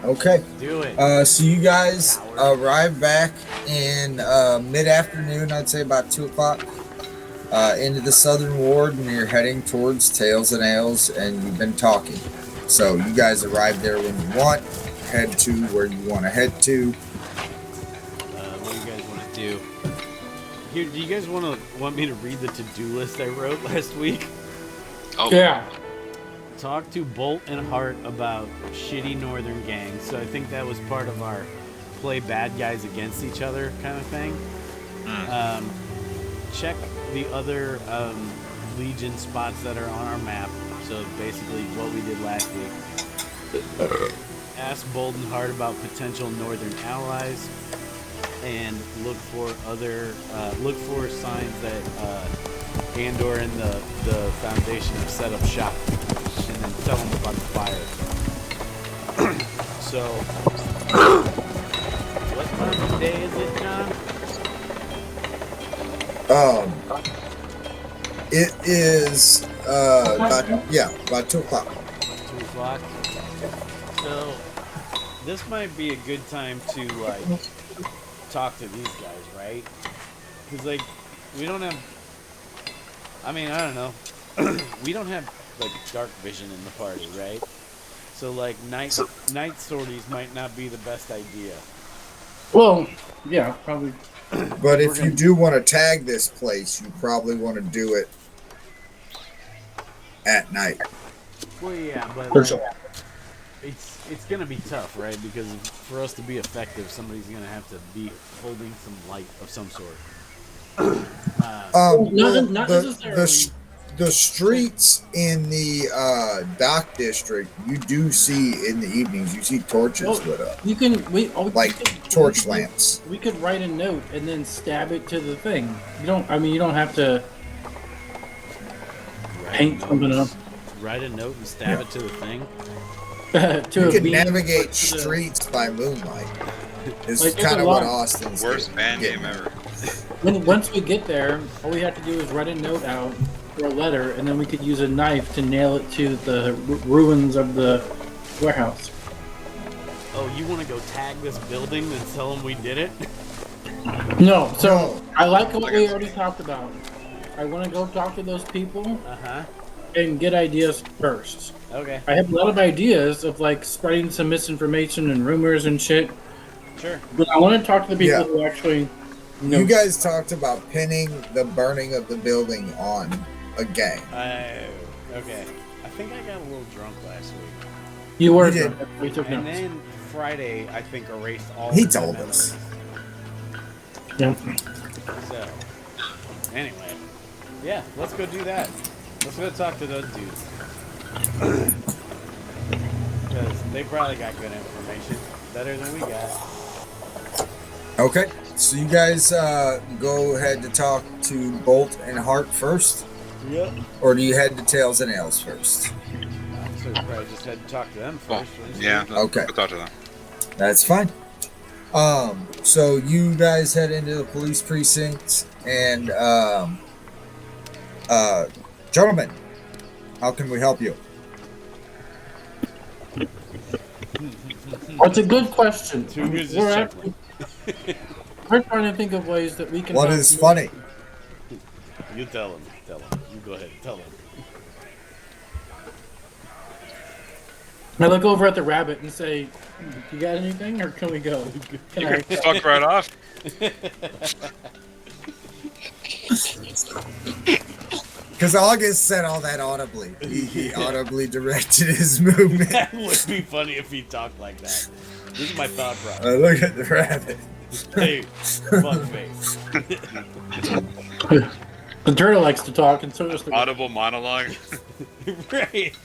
Okay. Do it. So you guys arrive back in mid-afternoon, I'd say about 2 o'clock, into the Southern Ward, and you're heading towards Tails and Ales, and you've been talking. So you guys arrive there when you want, head to where you want to head to. What do you guys want to do? Here, do you guys want me to read the to-do list I wrote last week? Oh, Yeah. Talk to Bolt and Hart about shitty northern gangs. So I think that was part of our play bad guys against each other kind of thing. Check the other Legion spots that are on our map. So basically what we did last week. Ask Bolt and Hart about potential northern allies, and look for signs that Andor and the Foundation have set up shop, and then tell them about the fire. So, what time of day is it, John? It is about 2 o'clock. 2 o'clock. So, this might be a good time to talk to these guys, right? Because we don't have. I mean, I don't know. We don't have dark vision in the party, right? So night sorties might not be the best idea. Well, yeah, probably. But if you do want to tag this place, you probably want to do it at night. Well, yeah, but For sure. it's gonna be tough, right? Because for us to be effective, somebody's gonna have to be holding some light of some sort. Not necessarily. The streets in the dock district, you do see in the evenings. You see torches lit up, You can torch lamps. We could write a note and then stab it to the thing. You don't have to paint something up. Write a note and stab it to the thing. You can navigate streets by moonlight. This is kind of what Austin's worst band getting game ever. Once we get there, all we have to do is write a note out or a letter, and then we could use a knife to nail it to the ruins of the warehouse. Oh, you want to go tag this building and tell them we did it? No, so I like what we already talked about. I want to go talk to those people and get ideas first. Okay. I have a lot of ideas of spreading some misinformation and rumors and shit. Sure. But I want to talk to the people who actually know. You guys talked about pinning the burning of the building on a gang. Okay. I think I got a little drunk last week. You were. You did. We took And notes. then Friday, I think, erased all He of the told memories. us. Yeah. So, anyway. Yeah, let's go do that. Let's go talk to those dudes. Because they probably got good information. Better than we got. Okay, so you guys go ahead to talk to Bolt and Hart first, Yep. or do you head to Tails and Ales first? So we probably just had to talk to them Well, first. wouldn't you? yeah. Okay. I'll talk to them. That's fine. So you guys head into the police precinct, and gentlemen, how can we help you? That's a good question. Two years is We're chuckling. we're trying to think of ways that we can. What help is you. funny? You tell them. Tell them. You go ahead. Tell them. I look over at the rabbit and say, "You got anything, or can we go?" Can I? Fuck right off. Because August said all that audibly. He audibly directed his movement. That would be funny if he talked like that. This is my thought process. I look at the rabbit. Hey, fuck face. The turtle likes to talk, and so does the. Audible monologue. Right.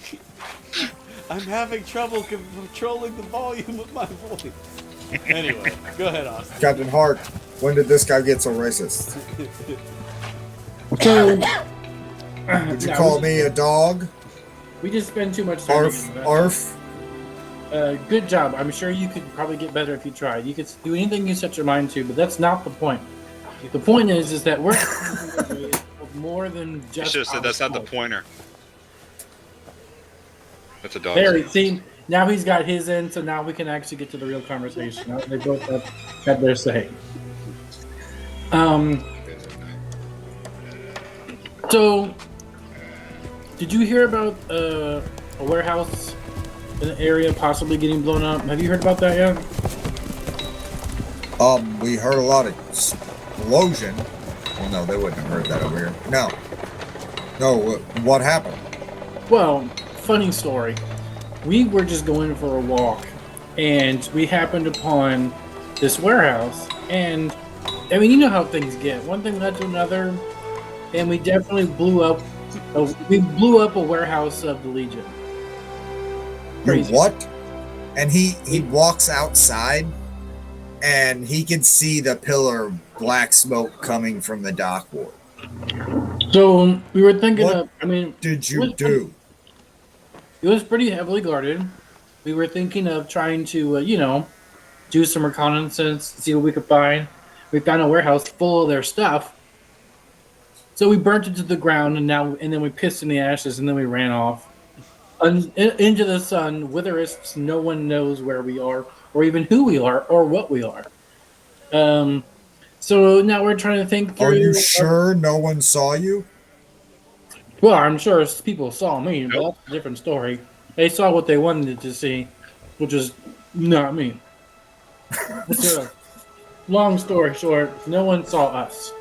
I'm having trouble controlling the volume of my voice. Anyway, go ahead, Austin. Captain Hart, when did this guy get so racist? So, Would you call me a dog? We just spend too much time. Arf, arf. Good job. I'm sure you could probably get better if you tried. You could do anything you set your mind to, but that's not the point. The point is that we're more than You just. should have said that's not the pointer. That's a dog. There, see, now he's got his in, so now we can actually get to the real conversation. Now they both have had their say. So, did you hear about a warehouse in an area possibly getting blown up? Have you heard about that yet? We heard a lot of explosion. Well, no, they wouldn't have heard that over here. No. What happened? Well, funny story. We were just going for a walk, and we happened upon this warehouse. And I mean, you know how things get. One thing led to another, and we definitely blew up. We blew up a warehouse of the Legion. You Crazy. what? And he walks outside, and he can see the pillar of black smoke coming from the dock ward. So we were thinking What of. I mean, Did you do? it was pretty heavily guarded. We were thinking of trying to, do some reconnaissance, see what we could find. We found a warehouse full of their stuff. So we burnt it to the ground, and then we pissed in the ashes, and then we ran off into the sun with the risks. No one knows where we are, or even who we are, or what we are. So now we're trying to think through. Are you sure no one saw you? Well, I'm sure people saw me, but that's a different story. They saw what they wanted to see, which is not me. So, long story short, no one saw us.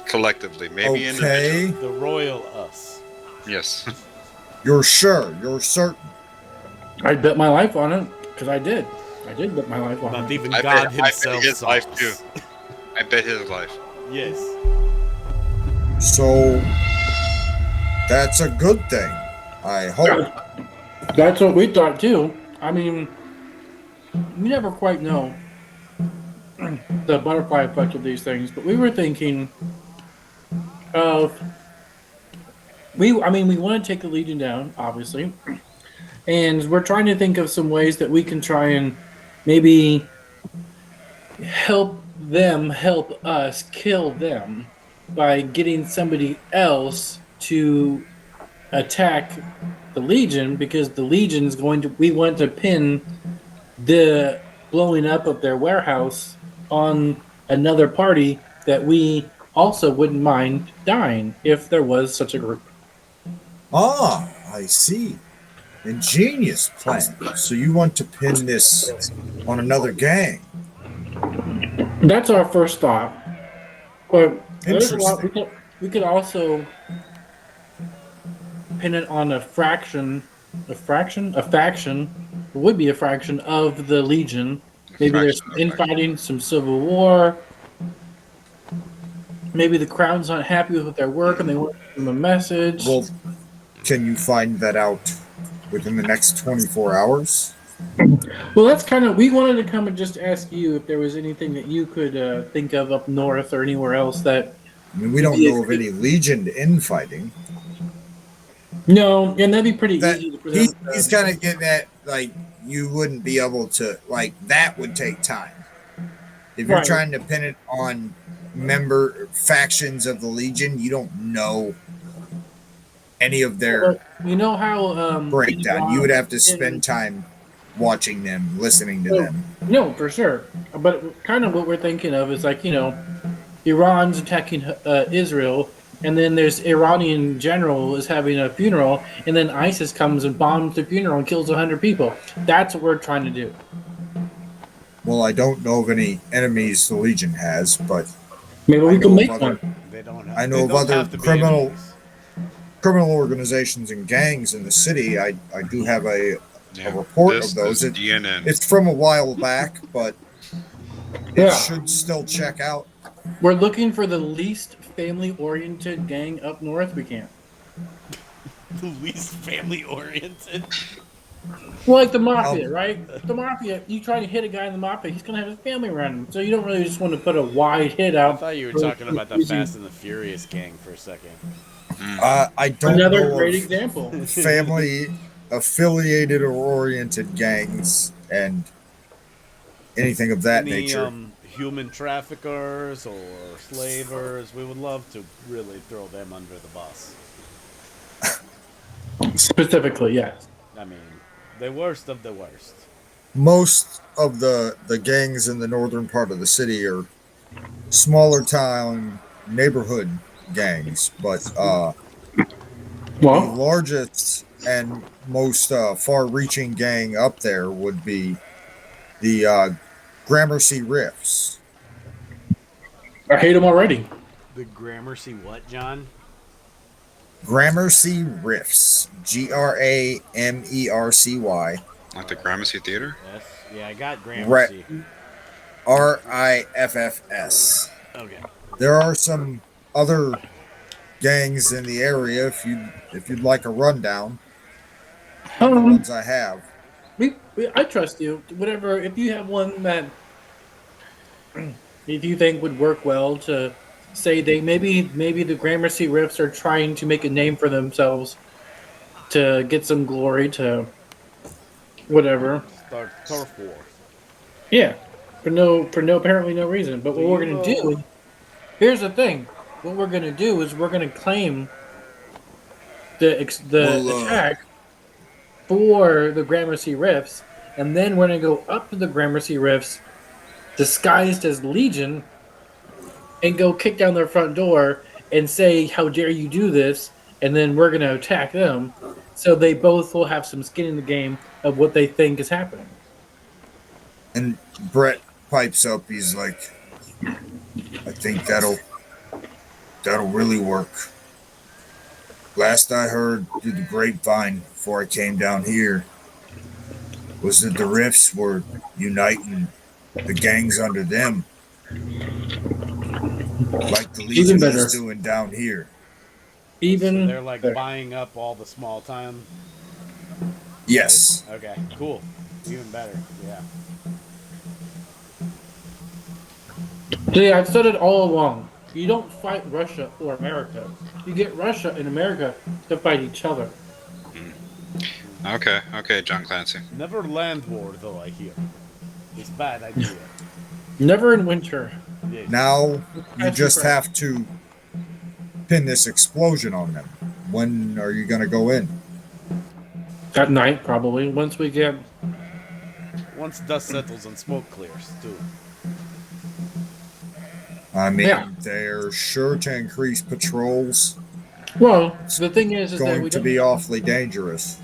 Collectively, maybe Okay. individually. The royal us. Yes. You're sure? You're certain? I bet my life on it, because I did. I did bet my life on Not it. even I God bet himself his saw life us. too. I bet his life. Yes. So that's a good thing. I hope. That's what we thought too. I mean, we never quite know the butterfly effect of these things, but we were thinking of we want to take the Legion down, obviously, and we're trying to think of some ways that we can try and maybe help them help us kill them by getting somebody else to attack the Legion, because the Legion's we want to pin the blowing up of their warehouse on another party that we also wouldn't mind dying if there was such a group. Ah, I see. Ingenious plan. So you want to pin this on another gang? That's our first thought. But there's a lot, Interesting. we could also pin it on a faction. It would be a fraction of the Legion. Maybe there's some infighting, some civil war. Maybe the Crown's not happy with their work and they want to give them a message. Well, can you find that out within the next 24 hours? Well, that's kind of. We wanted to come and just ask you if there was anything that you could think of up north or anywhere else that. I mean, we don't know of any Legion infighting. No, and that'd be pretty That easy to present. he's kind of getting at, like, you wouldn't be able to, like, that would take time. If you're Right. trying to pin it on member factions of the Legion, you don't know any of their You know how breakdown. You would have to spend time watching them, listening to them. No, for sure. But kind of what we're thinking of is like, Iran's attacking Israel, and then there's Iranian general is having a funeral, and then ISIS comes and bombs the funeral and kills 100 people. That's what we're trying to do. Well, I don't know of any enemies the Legion has, but Maybe I we can know make of other- one. They don't. I know they of don't other have to be criminal- enemies. criminal organizations and gangs in the city. I do have a report of those. Is DNN. It's from a while back, but it Yeah. should still check out. We're looking for the least family-oriented gang up north we can. The least family-oriented. Well, like the Mafia, right? The Mafia, you try to hit a guy in the Mafia, he's going to have his family around him. So you don't really just want to put a wide hit I out. thought you were talking about the Fast and the Furious gang for a second. I don't Another know great of example. family affiliated or oriented gangs and anything of that Any nature. human traffickers or slavers, we would love to really throw them under the bus. Specifically, yes. I mean, The worst of the worst. Most of the gangs in the northern part of the city are smaller town neighborhood gangs, but the Well, largest and most far-reaching gang up there would be the Gramercy Riffs. I hate them already. The Gramercy what, John? Gramercy Riffs. Gramercy. Like the Gramercy Theater? Yes. Yeah, I got Gramercy. Riffs. Okay. There are some other gangs in the area if you'd like a rundown. The ones I have. I trust you. Whatever. If you have one that if you think would work well to say they maybe the Gramercy Riffs are trying to make a name for themselves to get some glory to whatever. Start turf war. Yeah, for no apparently no reason. But what we're gonna do? Here's the thing. What we're gonna do is we're gonna claim the attack for the Gramercy Riffs, and then we're gonna go up to the Gramercy Riffs, disguised as Legion, and go kick down their front door and say, "How dare you do this?" And then we're gonna attack them, so they both will have some skin in the game of what they think is happening. And Brett pipes up. He's like, I think that'll really work. Last I heard through the grapevine before I came down here was that the Riffs were uniting the gangs under them, like the Legion is doing down here. Even so they're like buying up all the small town. Yes. Okay. Cool. Even better. Yeah. See, I've said it all along. You don't fight Russia or America. You get Russia and America to fight each other. Okay, John Clancy. Never land war, though, I hear. It's a bad idea. Never in winter. Yeah. Now you just have to pin this explosion on them. When are you going to go in? At night, probably. Once dust settles and smoke clears, too. I mean, they're sure to increase patrols. Well, the thing is that Going to be awfully dangerous.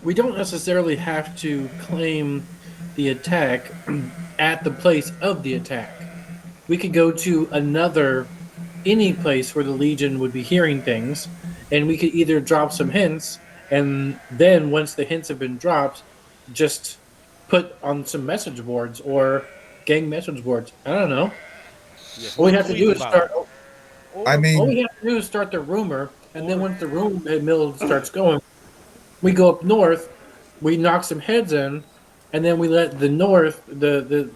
We don't necessarily have to claim the attack at the place of the attack. We could go to any place where the Legion would be hearing things, and we could either drop some hints, and then once the hints have been dropped, just put on some message boards or gang message boards. I don't know. Yes, All we have to do is start. I mean, all we have to do is start the rumor, and then once the rumor mill starts going, we go up north, we knock some heads in, and then we let the north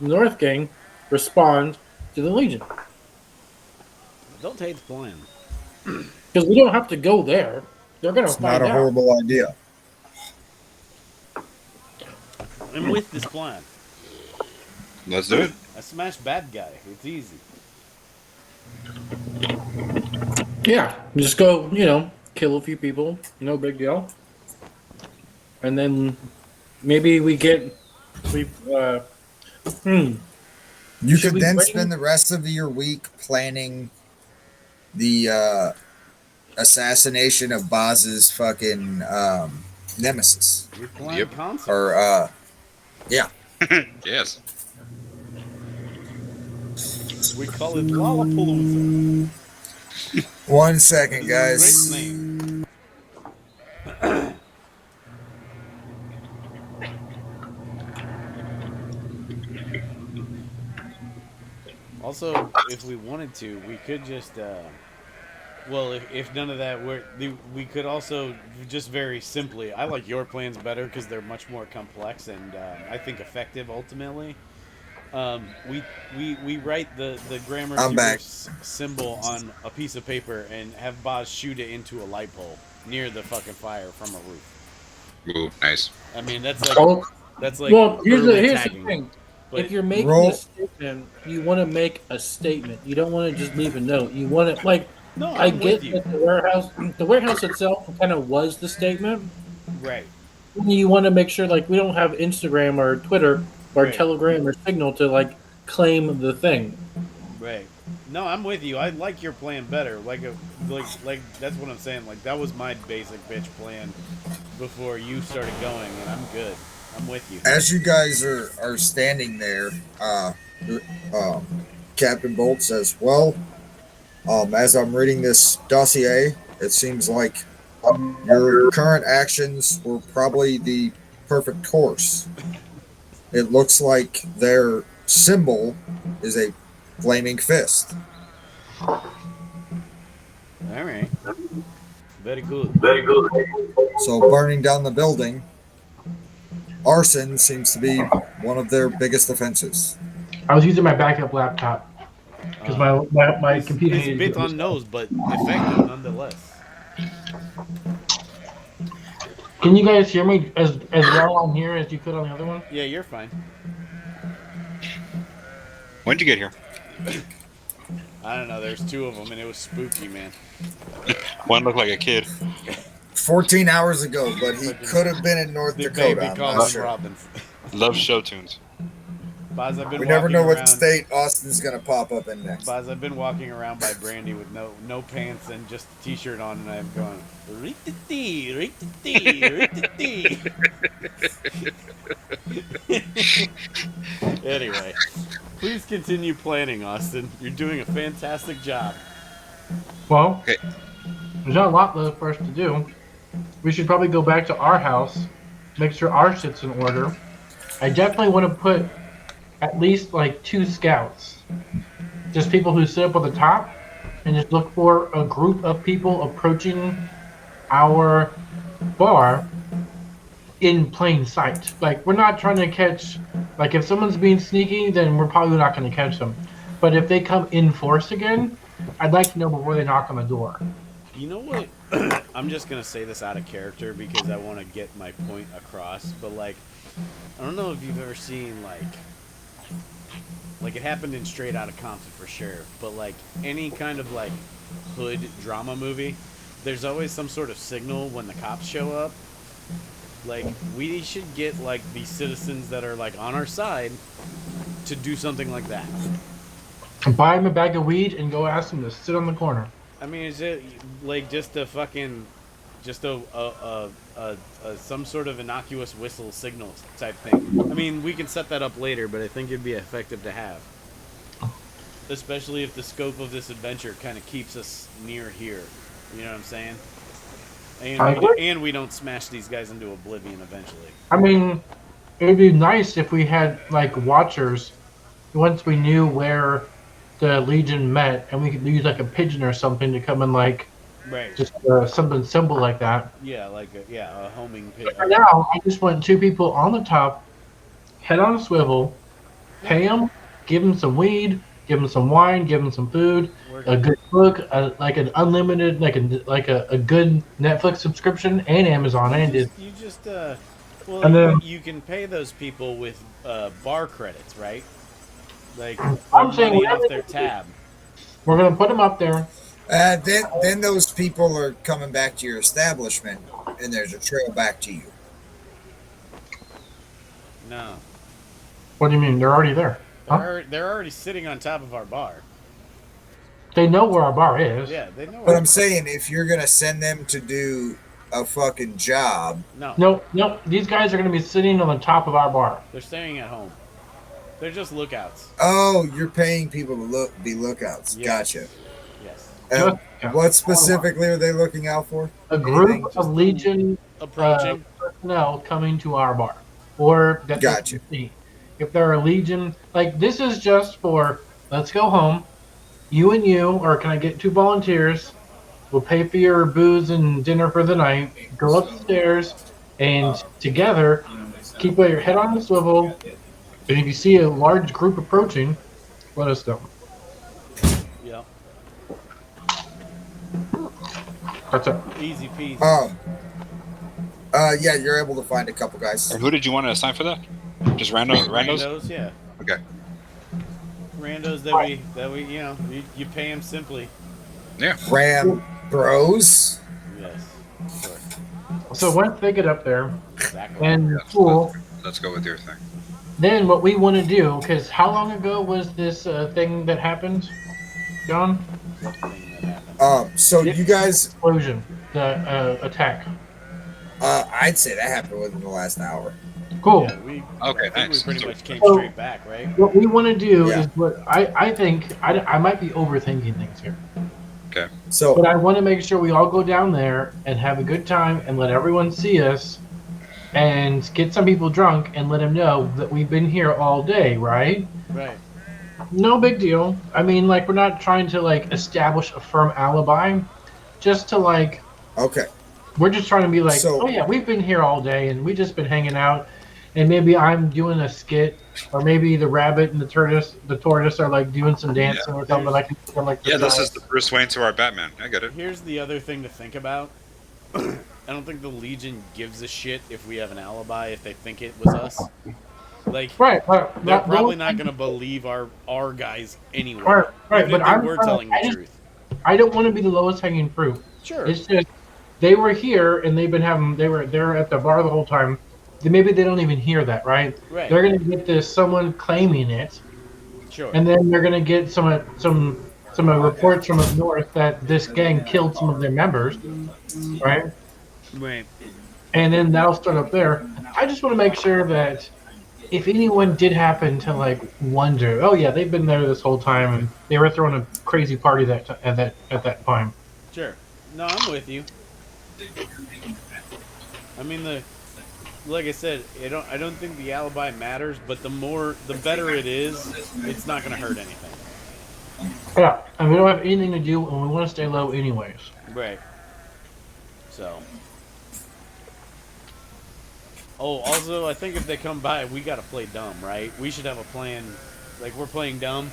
North gang respond to the Legion. Don't hate the plan. Because we don't have to go there. They're going to it's find not a out. horrible idea. I'm with this plan. Let's do it. I smash bad guy. It's easy. Yeah, just go, kill a few people, no big deal. And then maybe you could then spend the rest of your week planning the assassination of Boz's fucking nemesis. We're playing Yep. concert. Or yeah. Yes. We call it Lollapalooza. 1 second, guys. Great name. Also, if we wanted to, we could just, if none of that we could also just very simply, I like your plans better because they're much more complex and I think effective ultimately. We write the grammar symbol on a piece of paper and have Boz shoot it into a light pole near the fucking fire from a roof. Ooh, nice. I mean, that's like. Well, here's early the tagging. thing. But if you're making a statement, you want to make a statement. You don't want to just leave a note. You want to no, I I'm get with you. that the warehouse itself kind of was the statement, Right. you want to make sure like we don't have Instagram or Twitter or Right. Telegram or Signal to like claim the thing. Right. No, I'm with you. I like your plan better. Like that's what I'm saying. Like that was my basic bitch plan before you started going, and I'm good. I'm with you. As you guys are standing there, um, Captain Bolt says, "Well, as I'm reading this dossier, it seems like your current actions were probably the perfect course. It looks like their symbol is a flaming fist. All right. Very good. So burning down the building, arson seems to be one of their biggest offenses." I was using my backup laptop because my computer It's a needed bit to on nose, but effective nonetheless. Can you guys hear me as well on here as you could on the other one? Yeah, you're fine. When'd you get here? I don't know. There's two of them, and it was spooky, man. One looked like a kid. 14 hours ago, but he could have been in North The Dakota. baby I'm called not him sure. Robbins. Love show tunes. Boz, I've been We never walking know what around- state Austin's going to pop up in next. Boz, I've been walking around by Brandy with no pants and just a t-shirt on, and I'm going ritty-tee, ritty-tee, ritty-tee. Anyway, please continue planning, Austin. You're doing a fantastic job. Well, Okay. there's not a lot left for us to do. We should probably go back to our house, make sure our shit's in order. I definitely want to put at least like 2 scouts, just people who sit up on the top, and just look for a group of people approaching our bar in plain sight. Like we're not trying to catch. Like if someone's being sneaky, then we're probably not going to catch them. But if they come in force again, I'd like to know before they knock on the door. You know what? I'm just gonna say this out of character because I want to get my point across. But like, I don't know if you've ever seen like it happened in Straight Outta Compton for sure. But like any kind of like hood drama movie, there's always some sort of signal when the cops show up. Like we should get like the citizens that are like on our side to do something like that. Buy him a bag of weed and go ask him to sit on the corner. I mean, is it like just a fucking, just a some sort of innocuous whistle signal type thing? I mean, we can set that up later, but I think it'd be effective to have, especially if the scope of this adventure kind of keeps us near here. You know what I'm saying? And we don't smash these guys into oblivion eventually. I mean, it would be nice if we had like watchers once we knew where the Legion met, and we could use like a pigeon or something to come and like Right. just something simple like that. Yeah, like a homing pit. But for now, I just want 2 people on the top, head on a swivel, pay them, give them some weed, give them some wine, give them some food, a good book, like an unlimited, like a good Netflix subscription and Amazon and Disney. You just well, And then- you can pay those people with bar credits, right? Like I'm saying money off whatever their you do. tab. We're gonna put them up there. Then those people are coming back to your establishment, and there's a trail back to you. No, What do you mean? They're already there. Huh? they're already sitting on top of our bar. They know where our bar is. Yeah, they know. But I'm saying, if you're gonna send them to do a fucking job, No, No, these guys are gonna be sitting on the top of our bar. they're staying at home. They're just lookouts. oh, you're paying people to be lookouts. Yes. Gotcha. Yes. What specifically are they looking out for? A group Anything? of Legion Approaching. personnel coming to our bar, or that they Gotcha. can see. If they're a Legion, like this is just for let's go home. You and you, or can I get 2 volunteers? We'll pay for your booze and dinner for the night. Go upstairs, and together keep your head on the swivel. And if you see a large group approaching, let us know. Yep. That's it. Easy peasy. Yeah, you're able to find a couple guys. And who did you want to assign for that? Just randos? Randos, yeah. Okay. Randos that we you know you pay them simply. Yeah. Ram Bros. Yes. Of course. So once they get up there Exactly. and Yeah, cool, let's go with your thing. then what we want to do, because how long ago was this thing that happened, John? What thing that happened? So Yeah. you guys, Explosion, the attack. I'd say that happened within the last hour. Cool. Yeah, Okay, I think nice. we pretty much came So- straight back, right? What we want to do Yeah. is what I think I might be overthinking things here, So but I want to make sure we all go down there and have a good time and let everyone see us, and get some people drunk and let them know that we've been here all day, right? Right. No big deal. I mean, like, we're not trying to like establish a firm alibi, just to like, okay. we're just trying to be like, So- oh yeah, we've been here all day and we just been hanging out, and maybe I'm doing a skit, or maybe the rabbit and the tortoise are like doing some dancing or something. Like, like Yeah, this is the Bruce Wayne to our Batman. I get it. Here's the other thing to think about. I don't think the Legion gives a shit if we have an alibi if they think it was us. Like, right. they're probably not going to believe our guys anyway. Right, Even but if they I'm were trying- telling the I just- truth. I don't want to be the lowest hanging fruit. Sure. It's just they were here and they're at the bar the whole time. Maybe they don't even hear that, right? Right. They're gonna get this someone claiming it, Sure. and then they're gonna get some reports from up north that this gang killed some of their members, right? Right. And then that'll start up there. I just want to make sure that if anyone did happen to like wonder, oh yeah, they've been there this whole time and they were throwing a crazy party at that time. Sure. No, I'm with you. I mean, like I said, I don't think the alibi matters, but the better it is, it's not going to hurt anything. Yeah, and we don't have anything to do, and we want to stay low anyways. Right. So. Oh, also, I think if they come by, we got to play dumb, right? We should have a plan. Like, we're playing dumb.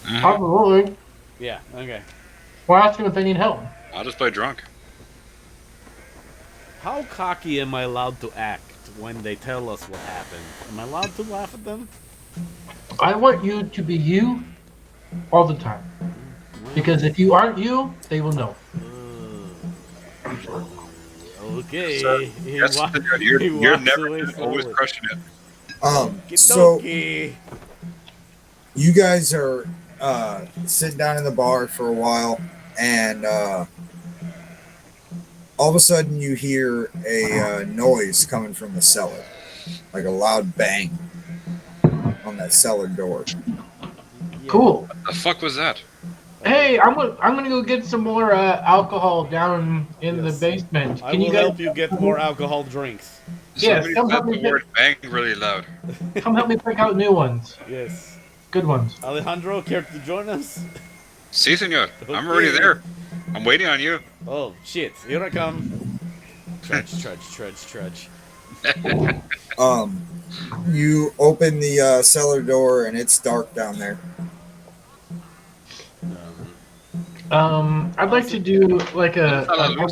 Mhm. Absolutely. Yeah, okay. We'll ask them if they need help. I'll just play drunk. How cocky am I allowed to act when they tell us what happened? Am I allowed to laugh at them? I want you to be you all the time. Because if you aren't you, they will know. Okay. So, He yes, wa- you're he walks never away always slowly. crushing it. So Okie-dokie. you guys are sitting down in the bar for a while, and all of a sudden you hear a noise coming from the cellar, like a loud bang on that cellar door. Yeah. Cool. The fuck was that? Hey, I'm gonna go get some more alcohol down in Yes. the basement. I Can will you guys help you get more alcohol drinks. Yes, Somebody come said help me the word bang really loud. come help me pick out new ones? Yes. Good ones. Alejandro, care to join us? Si, senor. I'm already there. I'm waiting on you. Oh, shit. Here I come. Trudge. You open the cellar door, and it's dark down there. I'd like to do like Hello.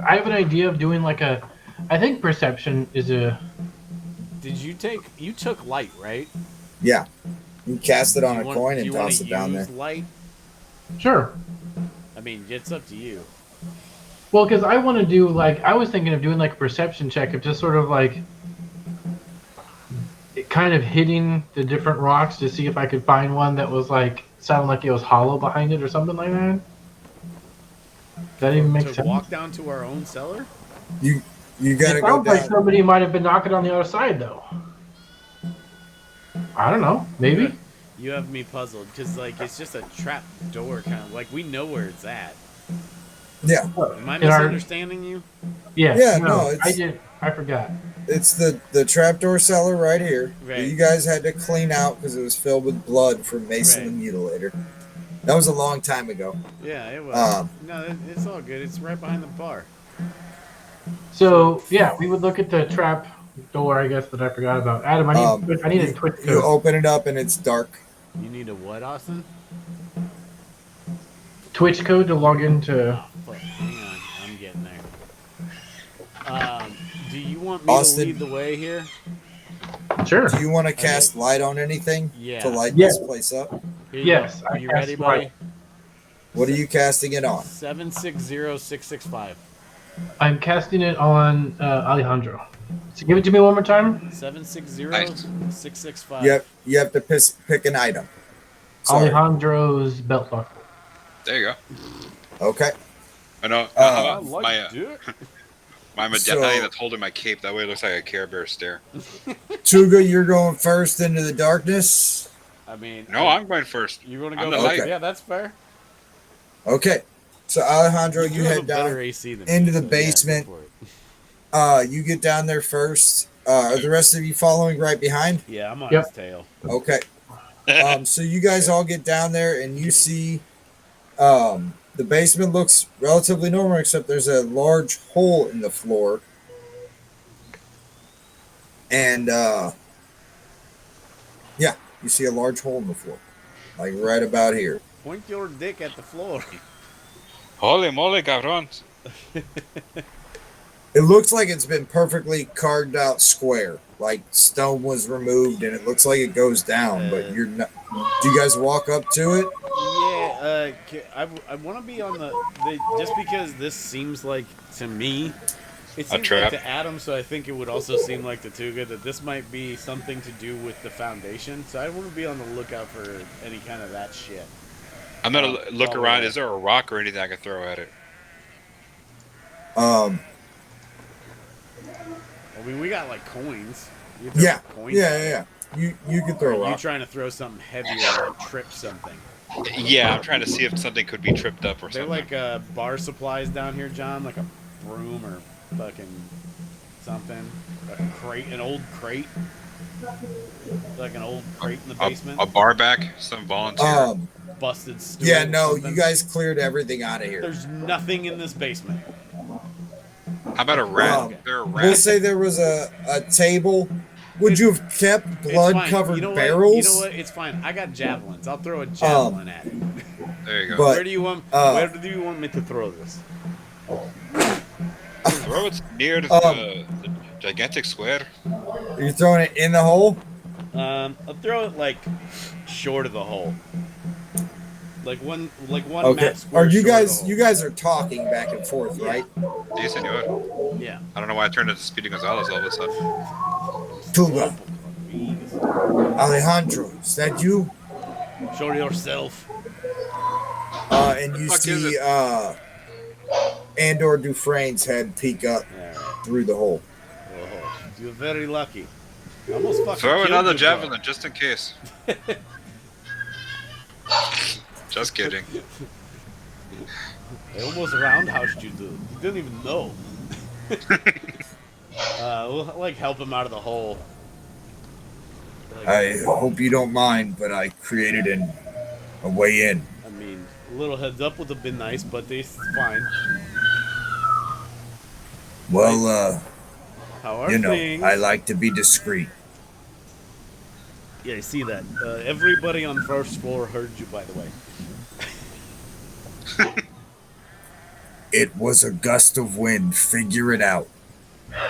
I have an idea of doing like I think perception is a. Did you took light, right? Yeah, you cast it on Do a you coin do and you wanna toss it down there. use light? Sure. I mean, it's up to you. Well, because I want to do like I was thinking of doing like a perception check of just sort of like kind of hitting the different rocks to see if I could find one that was like sounded like it was hollow behind it or something like that. Does that even make To sense? walk down to our own cellar? You It gotta go sounds like down. somebody might have been knocking on the other side though. I don't know. Maybe. You have me puzzled because like it's just a trap door kind of like we know where it's at. Yeah, Am I In our- misunderstanding you? Yeah. Yeah, no, I it's- did. I forgot. it's the trapdoor cellar right here. That Right. you guys had to clean out because it was filled with blood from Mason Right. the Mutilator. That was a long time ago. Yeah, it was. No, it's all good. It's right behind the bar. So yeah, we would look at the trap door. I guess that I forgot about. Adam, I need a twitch You code. open it up and it's dark. You need a what, Austin? Twitch code to log into. Fuck, hang on, I'm getting there. Do you want me Austin. to lead the way here? Sure. Do you want to cast light on anything Yeah. to light Yes. this place up? Here you Yes, go. Are I you cast ready, buddy? light. What are you casting it on? 760665. I'm casting it on Alejandro. So give it to me one more time. 760-665. You have to pick an item. Sorry. Alejandro's belt buckle. There you go. Okay. I know. I like dick. My medallion that's holding my cape. That way it looks like a Care Bear stare. Tuga, you're going first into the darkness. I mean, No, I'm going first. You're going to I'm go the first? light. Yeah, that's fair. Okay. So Alejandro, you have head a better down AC than into me, the so basement. Yeah, go for it. You get down there first. Are the rest of you following right behind? Yeah, I'm on Yep. his tail. Okay. So you guys all get down there and you see the basement looks relatively normal, except there's a large hole in the floor. And yeah, you see a large hole in the floor. Like right about here. Point your dick at the floor. Holy moly, cabrons. It looks like it's been perfectly carved out square. Like stone was removed and it looks like it goes down, but you're not. Do you guys walk up to it? Yeah, I want to be on the just because this seems like, to me, it seems like trap. to Adam, so I think it would also seem like to Tuga that this might be something to do with the foundation. So I want to be on the lookout for any kind of that shit. I'm gonna look follow around. it. Is there a rock or anything I can throw at it? I mean, we got like coins. You throw Yeah. coins. Yeah. You can throw a Are you rock. trying to throw something heavier or trip something? Yeah, I'm trying to see if something could be tripped up or They're something. like bar supplies down here, John, like a broom or fucking something. A crate, an old crate. Like an old crate in the basement. A bar back, some volunteer. Busted stool. Yeah, no, something. you guys cleared everything out of here. There's nothing in this basement. How about a rat? Um, Is there a We'll rat? say there was a table. Would you have kept It's fine. blood-covered You know what? barrels? You know what? It's fine. I got javelins. I'll throw a javelin at it. There you go. But Where do you want? uh, where do you want me to throw this? Throw it near the gigantic square. You're throwing it in the hole? I'll throw it like short of the hole. Like one Okay. map square. Are you short of guys? the You guys are talking back and forth, Yeah. right? Sí, señor. hole. Yeah. I don't know why I turned into Speedy Gonzalez all of a sudden. Tuga, Alejandro, is that you? Show yourself. And you fuck is see Andor Dufresne's head peek up Alright. through the hole. Oh, you're very lucky. I almost fucking Throw killed another you, bro. javelin just in case. Just kidding. I almost roundhoused you, dude. You didn't even know. We'll like help him out of the hole. Like, I hope you don't mind, but I created a way in. I mean, a little heads up would have been nice, but it's fine. Well, How are you know, things? I like to be discreet. Yeah, I see that. Everybody on first floor heard you, by the way. It was a gust of wind. Figure it out.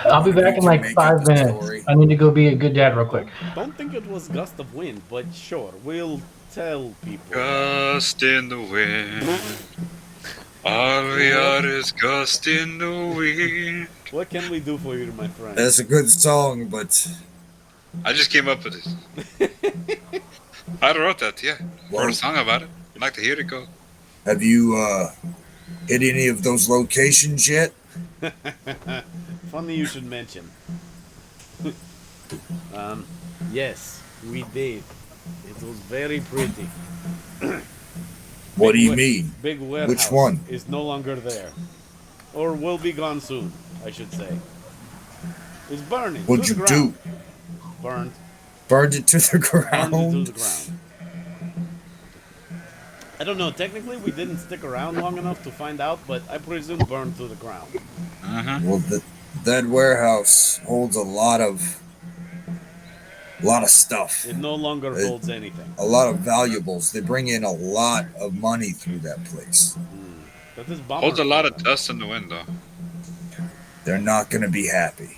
I'll be back in You like make 5 up a minutes. story. I need to go be a good dad real quick. Don't think it was gust of wind, but sure, we'll tell people. Gust in the wind. All we are is gust in the wind. What can we do for you, my friend? That's a good song, but I just came up with it. I wrote that, yeah. Wrote a song about it. I'd like to hear it go. have you hit any of those locations yet? Funny you should mention. Yes, we did. It was very pretty. What do you wa- mean? Big warehouse Which one? is no longer there. Or will be gone soon, I should say. It's burning. What'd to you the do? ground. Burned. Burned it to the Burned it to ground? the ground. I don't know. Technically, we didn't stick around long enough to find out, but I presume burned to the ground. Well, that warehouse holds a lot of stuff. It no longer It- holds anything. A lot of valuables. They bring in a lot of money through that place. But this bomber Holds a lot of dust in the wind, though. They're not going to be happy.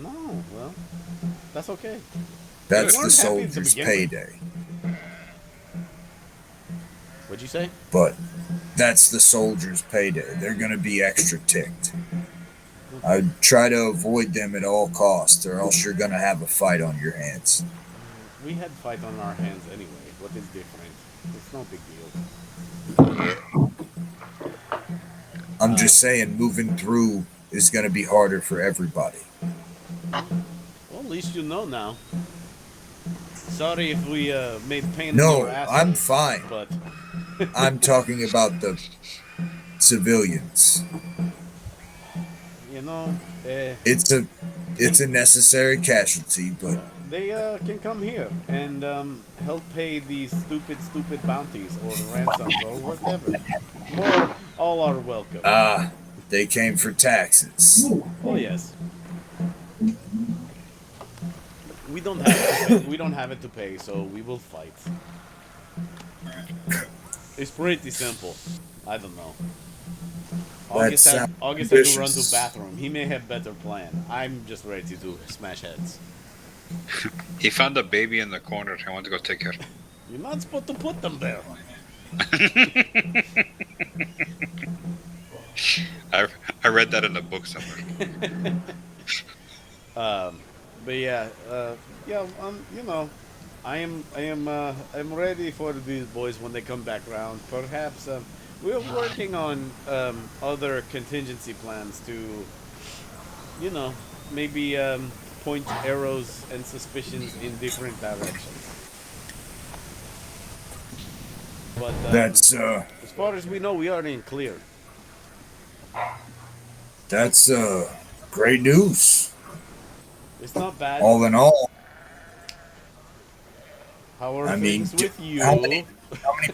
No, well, that's okay. That's They the weren't happy to soldiers' begin with. payday. What'd you say? But that's the soldiers' payday. They're going to be extra ticked. I'd try to avoid them at all costs, or else you're gonna have a fight on your hands. We had fight on our hands anyway. What is different? It's no big deal. I'm just saying, moving through is gonna be harder for everybody. Well, at least you know now. Sorry if we made pain in No, your ass. I'm fine. But I'm talking about the civilians. you know, It's a necessary casualty, but they can come here and help pay these stupid bounties or ransoms or whatever. More, all are welcome. they came for taxes. Oh yes. We don't have it to pay. We don't have it to pay, so we will fight. It's pretty simple. I don't know. August had to run to ambitious. bathroom. He may have better plan. I'm just ready to smash heads. He found a baby in the corner. I want to go take care. You're not supposed to put them there. I read that in a book somewhere. But yeah, you know, I'm ready for these boys when they come back around. Perhaps we're working on other contingency plans to, you know, maybe point arrows and suspicions in different directions. But That's as far as we know, we are in clear. that's great news. It's not bad. All in all, How are I mean, things with you? how many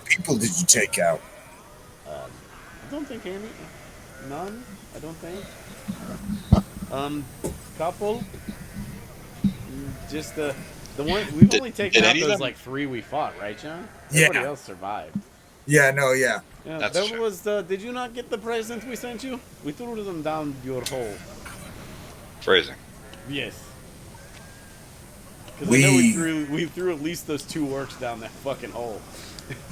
people did you take out? I don't think any. None. I don't think. Couple. Just the one we've only taken did out any of those them- like 3 we fought, right, John? Yeah. Everybody else survived. Yeah, no, yeah. Yeah, That's there true. was. Did you not get the presents we sent you? We threw them down your hole. Phrasing. Yes. Because I know We- we threw at least those 2 orcs down that fucking hole.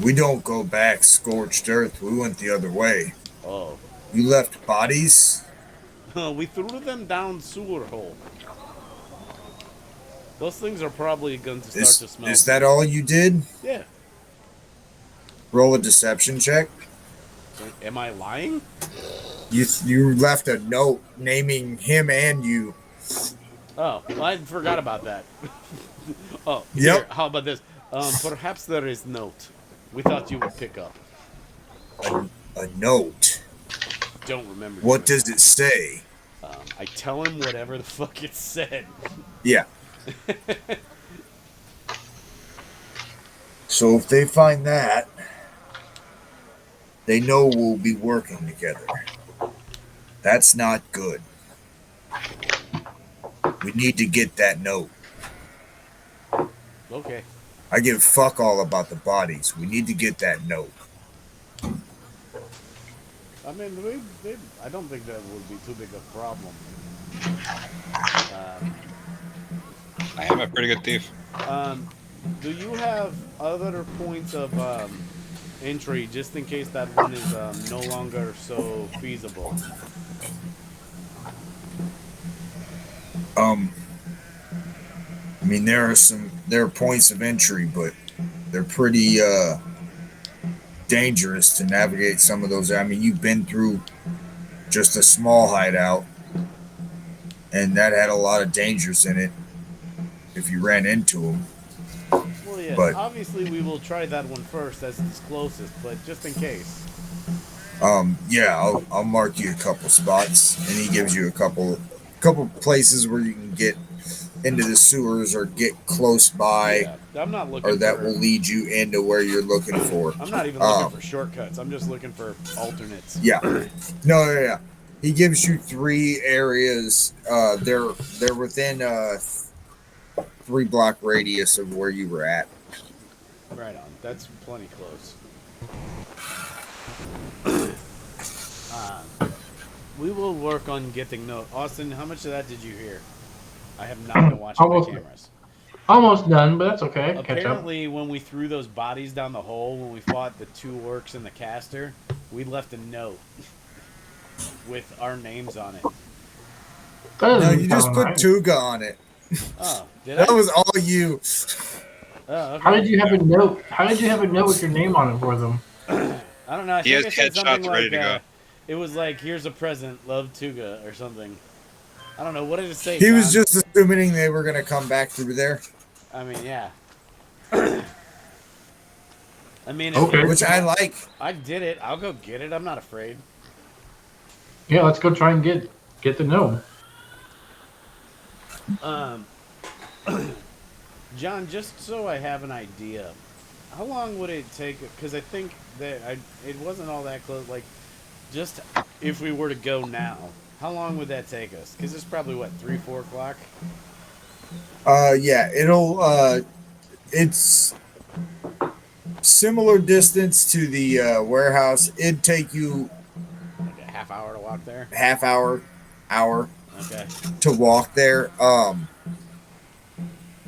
We don't go back scorched earth. We went the other way. Oh. You left bodies? We threw them down sewer hole. Those things are probably going to start to smell. Is that all you did? Yeah. Roll a deception check. Am I lying? You left a note naming him and you. Oh, well, I forgot about that. Oh, Yep. here, how about this? Perhaps there is note. We thought you would pick up. A note. Don't remember. What does it say? I tell him whatever the fuck it said. Yeah. So if they find that, they know we'll be working together. That's not good. We need to get that note. Okay. I give fuck all about the bodies. We need to get that note. I mean, I don't think that would be too big a problem. I am a pretty good thief. Do you have other points of entry just in case that one is no longer so feasible? I mean, there are points of entry, but they're pretty dangerous to navigate some of those. I mean, you've been through just a small hideout, and that had a lot of dangers in it if you ran into them. Well, yeah. But- Obviously, we will try that one first as it's closest, but just in case. Yeah, I'll mark you a couple spots, and he gives you a couple places where you can get into the sewers or get close by, Yeah, I'm not looking or that for, will lead you into where you're looking for. I'm not even looking for shortcuts. I'm just looking for alternates. Yeah. No. He gives you 3 areas. They're within a 3-block radius of where you were at. Right on. That's plenty close. We will work on getting note. Austin, how much of that did you hear? I have not been watching my Almost. cameras. Almost done, but that's okay. Catch up. Apparently, when we threw those bodies down the hole, when we fought the 2 orcs and the caster, we left a note with our names on it. That No, doesn't you just sound put right. Tuga on it. Oh, did That I? was all you. Oh, How okay. did you have a note? How did you have a note with your name on it for them? I don't know. I He think has I said something headshots ready like, to go. it was like, here's a present, love Tuga, or something. I don't know. What did it say, He was John? just assuming they were gonna come back through there, I mean, yeah. I mean, if Okay. you, which I like. I did it. I'll go get it. I'm not afraid. Yeah, let's go try and get the gnome. Um, John, just so I have an idea, how long would it take? Because I think that it wasn't all that close. Like, just if we were to go now, how long would that take us? Because it's probably what 3, 4 o'clock. Yeah, it's similar distance to the warehouse. It'd take you Like a half hour to walk there. half hour Okay. to walk there.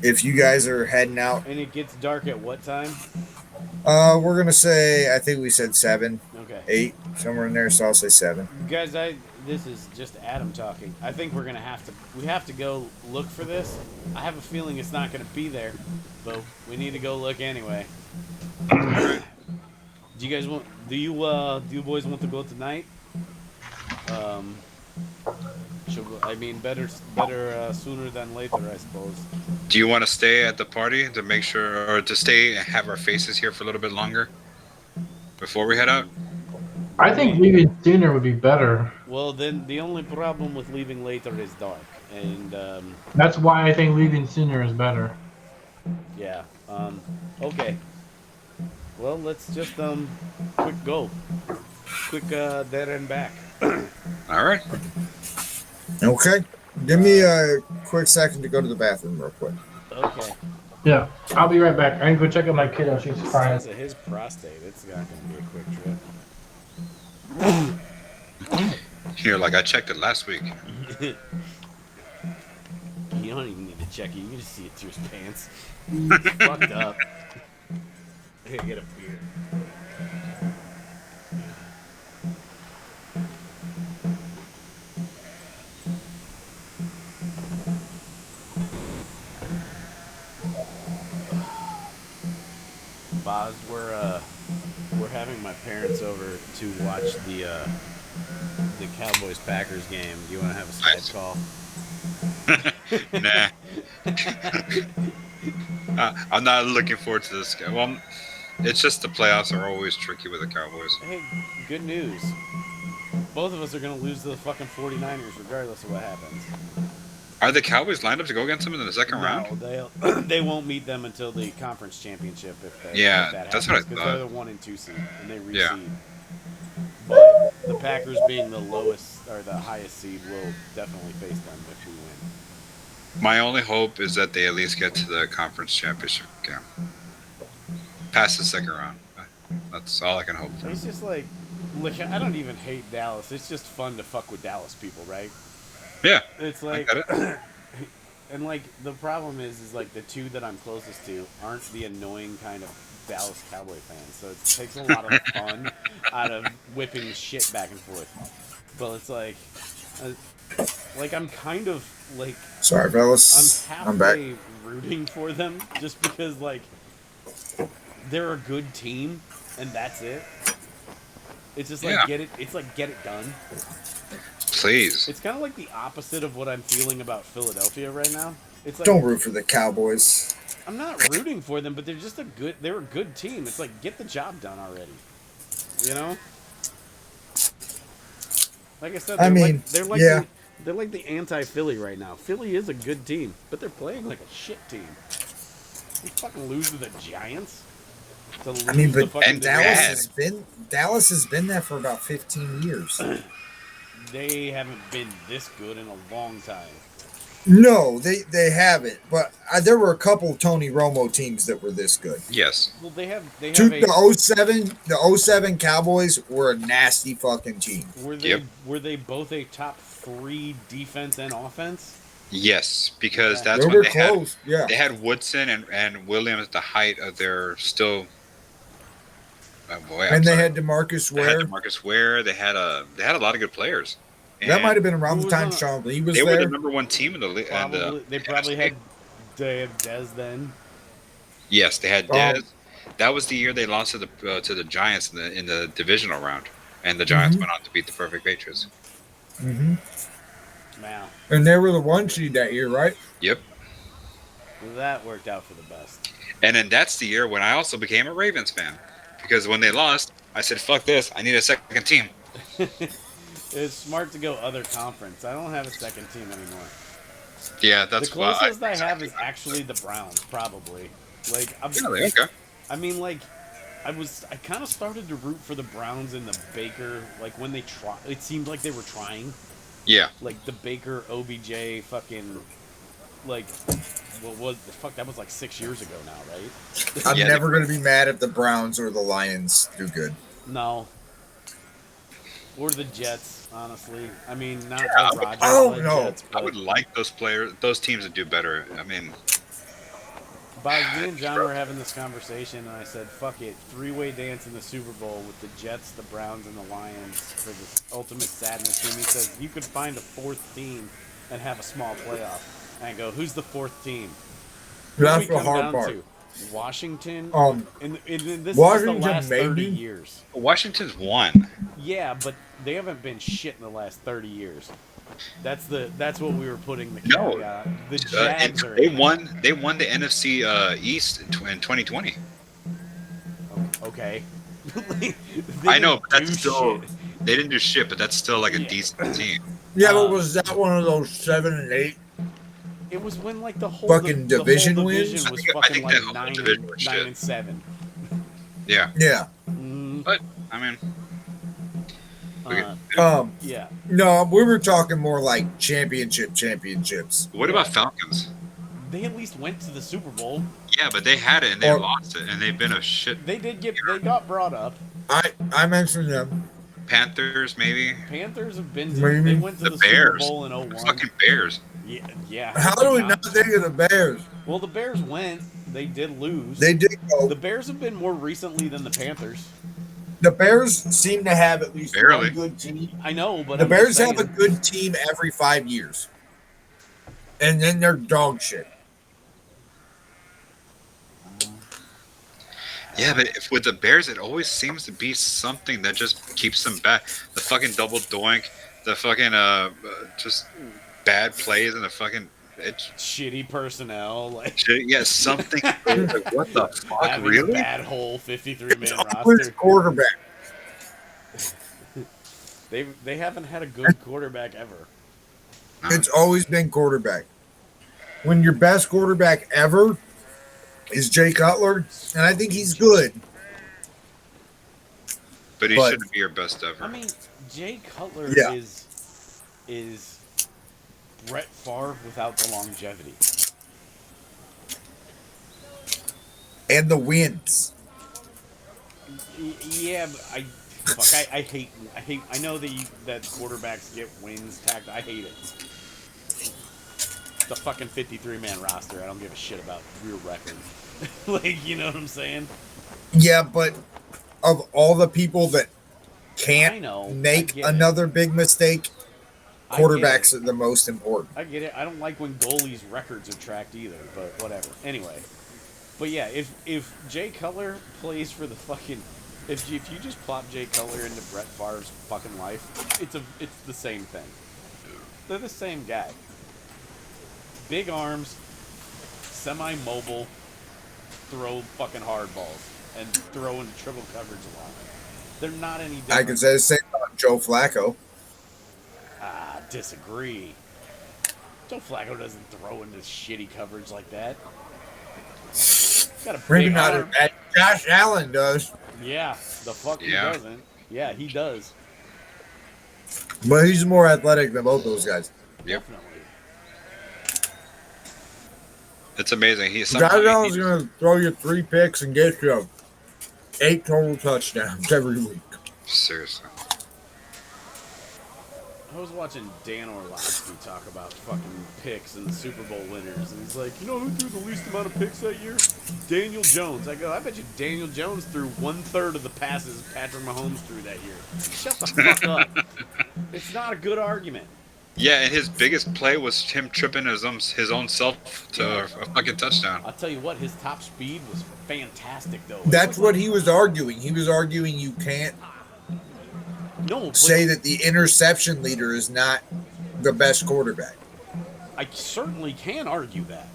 If you guys are heading out, And it gets dark at what time? we're gonna say I think we said 7, Okay. 8, somewhere in there. So I'll say 7. Guys, this is just Adam talking. I think we have to go look for this. I have a feeling it's not gonna be there, but we need to go look anyway. Do you guys want? Do you boys want to go tonight? I mean, better sooner than later, I suppose. Do you want to stay at the party to make sure, or to stay and have our faces here for a little bit longer before we head out? I think leaving sooner would be better. Well, then the only problem with leaving later is dark, and That's why I think leaving sooner is better. yeah. Okay. Well, let's just quick go, quick there and back. All right. Okay. Give me a quick second to go to the bathroom real quick. Okay. Yeah, I'll be right back. I need to go check on my kiddo. She's The crying. size of his prostate, it's not gonna be a quick trip. Here, like I checked it last week. You don't even need to check it. You can just see it through his pants. It's fucked up. Hey, get a beer. Boz, we're having my parents over to watch the Cowboys Packers game. Do you want to have a Skype call? Nah. I'm not looking forward to this game. Well, it's just the playoffs are always tricky with the Cowboys. Hey, good news. Both of us are going to lose to the fucking 49ers regardless of what happens. Are the Cowboys lined up to go against them in the second round? No, they won't meet them until the conference championship if that That's happens, what I because thought. they're the 1 and 2 seed and they reseed. Yeah. But the Packers being the lowest or the highest seed will definitely face them if we win. My only hope is that they at least get to the conference championship game. Past the second round. That's all I can hope for. It's just like I don't even hate Dallas. It's just fun to fuck with Dallas people, right? Yeah. It's I like, get it. and like the problem is like the two that I'm closest to aren't the annoying kind of Dallas Cowboy fans, so it takes a lot of fun out of whipping shit back and forth. But it's like I'm kind of like Sorry, fellas. I'm back. halfway rooting for them just because like they're a good team and that's it. It's just like Yeah. it's like get it done. Please. It's kind of like the opposite of what I'm feeling about Philadelphia right now. It's like Don't root for the Cowboys. I'm not rooting for them, but they're just they're a good team. It's like get the job done already. You know? Like I said, they're like the anti-Philly right now. Philly is a good team, but they're playing like a shit team. You fucking lose to the Giants. To lose I mean, to but fucking Dallas has been there for about 15 years. They haven't been this good in a long time. No, they haven't. But there were a couple Tony Romo teams that were this good. Yes. Well, they have The a 07 Cowboys were a nasty fucking team. were they both a top 3 defense and offense? Yes, because Okay. that's They when were they close. Yeah. had Woodson and Williams at the height of their still. Oh boy, And they had DeMarcus They had Ware. DeMarcus Ware. They had a lot of good players. That And might have been around Who the was time on- Sean Lee was they were the there. number one team in the league. Probably they probably had Dez then. Yes, they had Oh. Dez. That was the year they lost to the Giants in the divisional round, and the Giants Mhm. went on to beat the Perfect Patriots. Hmm. Wow, And they were the 1 seed that year, right? Yep. that worked out for the best. And then that's the year when I also became a Ravens fan, because when they lost, I said, "Fuck this! I need a second team." It's smart to go other conference. I don't have a second team anymore. Yeah, that's The closest I have is actually the Browns, probably. Like, Really? Okay. I mean, like, I kind of started to root for the Browns in the Baker, like when they try. It seemed like they were trying, Yeah. like the Baker OBJ fucking, like, what was the fuck? That was like 6 years ago now, right? I'm Yeah, never going to be mad if the Browns or the Lions do good. No. Or the Jets, honestly. I mean, not Yeah, the Rodgers oh, led no. Jets, I but would like those teams to do better. I mean, Bob, me and John were having this conversation, and I said, "Fuck it, three-way dance in the Super Bowl with the Jets, the Browns, and the Lions for this ultimate sadness team." He says you could find a fourth team and have a small playoff. And I go, "Who's the fourth team?" Who do That's we the come hard down part. to? Washington. Um, And this is Washington, the last 30 maybe. years. Washington's won. Yeah, but they haven't been shit in the last 30 years. That's what we were putting the No. caveat. The Jags are They in. won. They won the NFC East in 2020. Okay. I know, but They didn't that's do still. shit. They didn't do shit, but that's still like a Yeah. decent team. Yeah, but was that one of those 7 and 8? It was when like the whole Fucking division the whole wins? division was I fucking think like that whole 9 division and, was 9 shit. and 7. Yeah, Yeah. Mm, I mean, yeah. No, we were talking more like championships. what about Falcons? They at least went to the Super Bowl. Yeah, but they had it and they Or- lost it, and they've been a shit. They got brought up. I mentioned them. Panthers, maybe. Panthers have been to, Maybe. they went to The the Bears. Super Bowl in 01. Fucking Bears. Yeah. How do we not think of the Bears? Well, the Bears went. They did lose. They did go. The Bears have been more recently than the Panthers. The Bears seem to have at least Barely. one good team. I know, but The I'm Bears just have a saying, good team every 5 years. And then they're dog shit. Yeah, but if with the Bears, it always seems to be something that just keeps them back. The fucking double doink, the fucking just bad plays, and the fucking it's shitty personnel, like shit. Yeah, something. Like, what the fuck, having a really? bad whole 53-man It's always roster. quarterback. They haven't had a good quarterback ever. It's always been quarterback. When your best quarterback ever is Jay Cutler, and I think he's good. But he But- shouldn't be your best ever. I mean, Jay Cutler Yeah. is Brett Favre without the longevity. And the wins. Yeah, but I hate. I know that quarterbacks get wins tagged. I hate it. The fucking 53-man roster. I don't give a shit about real records. Like, you know what I'm saying? Yeah, but of all the people that I can't know. I make get it. another big mistake, I get it. quarterbacks are the most important. I get it. I don't like when goalies' records are tracked either, but whatever. Anyway, but yeah, if Jay Cutler plays for the fucking, if you just plop Jay Cutler into Brett Favre's fucking life, it's the same thing. They're the same guy. Big arms, semi-mobile, throw fucking hard balls and throw into triple coverage a lot. They're not any different. I can say the same about Joe Flacco. Disagree. Joe Flacco doesn't throw into shitty coverage like that. Got a Maybe big not arm. as Josh Allen does, Yeah, the fuck Yeah. he doesn't. Yeah, he does. but he's more athletic than both those guys. Yep. Definitely. It's amazing. He's Josh Allen's going to throw you 3 picks and get you 8 total touchdowns every week. seriously. I was watching Dan Orlovsky talk about fucking picks and the Super Bowl winners, and he's like, you know who threw the least amount of picks that year? Daniel Jones. I go, I bet you Daniel Jones threw 1/3 of the passes Patrick Mahomes threw that year. Shut the fuck up. It's not a good argument. Yeah, and his biggest play was him tripping his own self to a fucking touchdown. I'll tell you what, his top speed was fantastic, though. That's what he was arguing. He was arguing you can't No, say that the interception leader is not the best quarterback I certainly can argue that.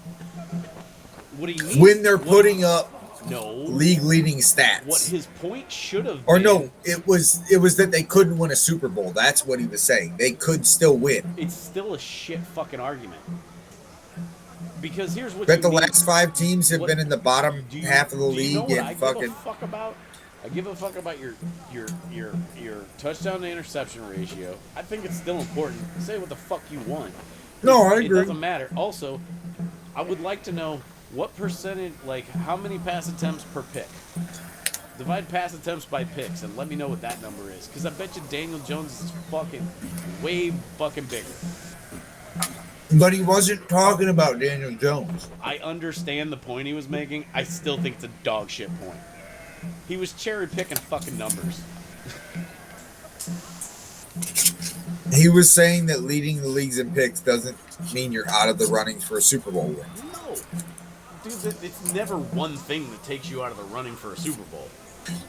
What he means, when they're putting up no league leading What stats. his point should have Or been, no, it was that they couldn't win a Super Bowl. That's what he was saying. They could still win. it's still a shit fucking argument. Because here's what But you the need. last 5 teams have What- been in the bottom Do you- half of the do you know league what and I give fucking a fuck about? I give a fuck about your touchdown to interception ratio. I think it's still important. Say what the fuck you want. No, I It agree. doesn't matter. Also, I would like to know what percentage, like how many pass attempts per pick. Divide pass attempts by picks and let me know what that number is. Because I bet you Daniel Jones is fucking way fucking bigger. But he wasn't talking about Daniel Jones. I understand the point he was making. I still think it's a dog shit point. He was cherry picking fucking numbers. He was saying that leading the leagues in picks doesn't mean you're out of the running for a Super Bowl win. No. Dude, it's never one thing that takes you out of the running for a Super Bowl.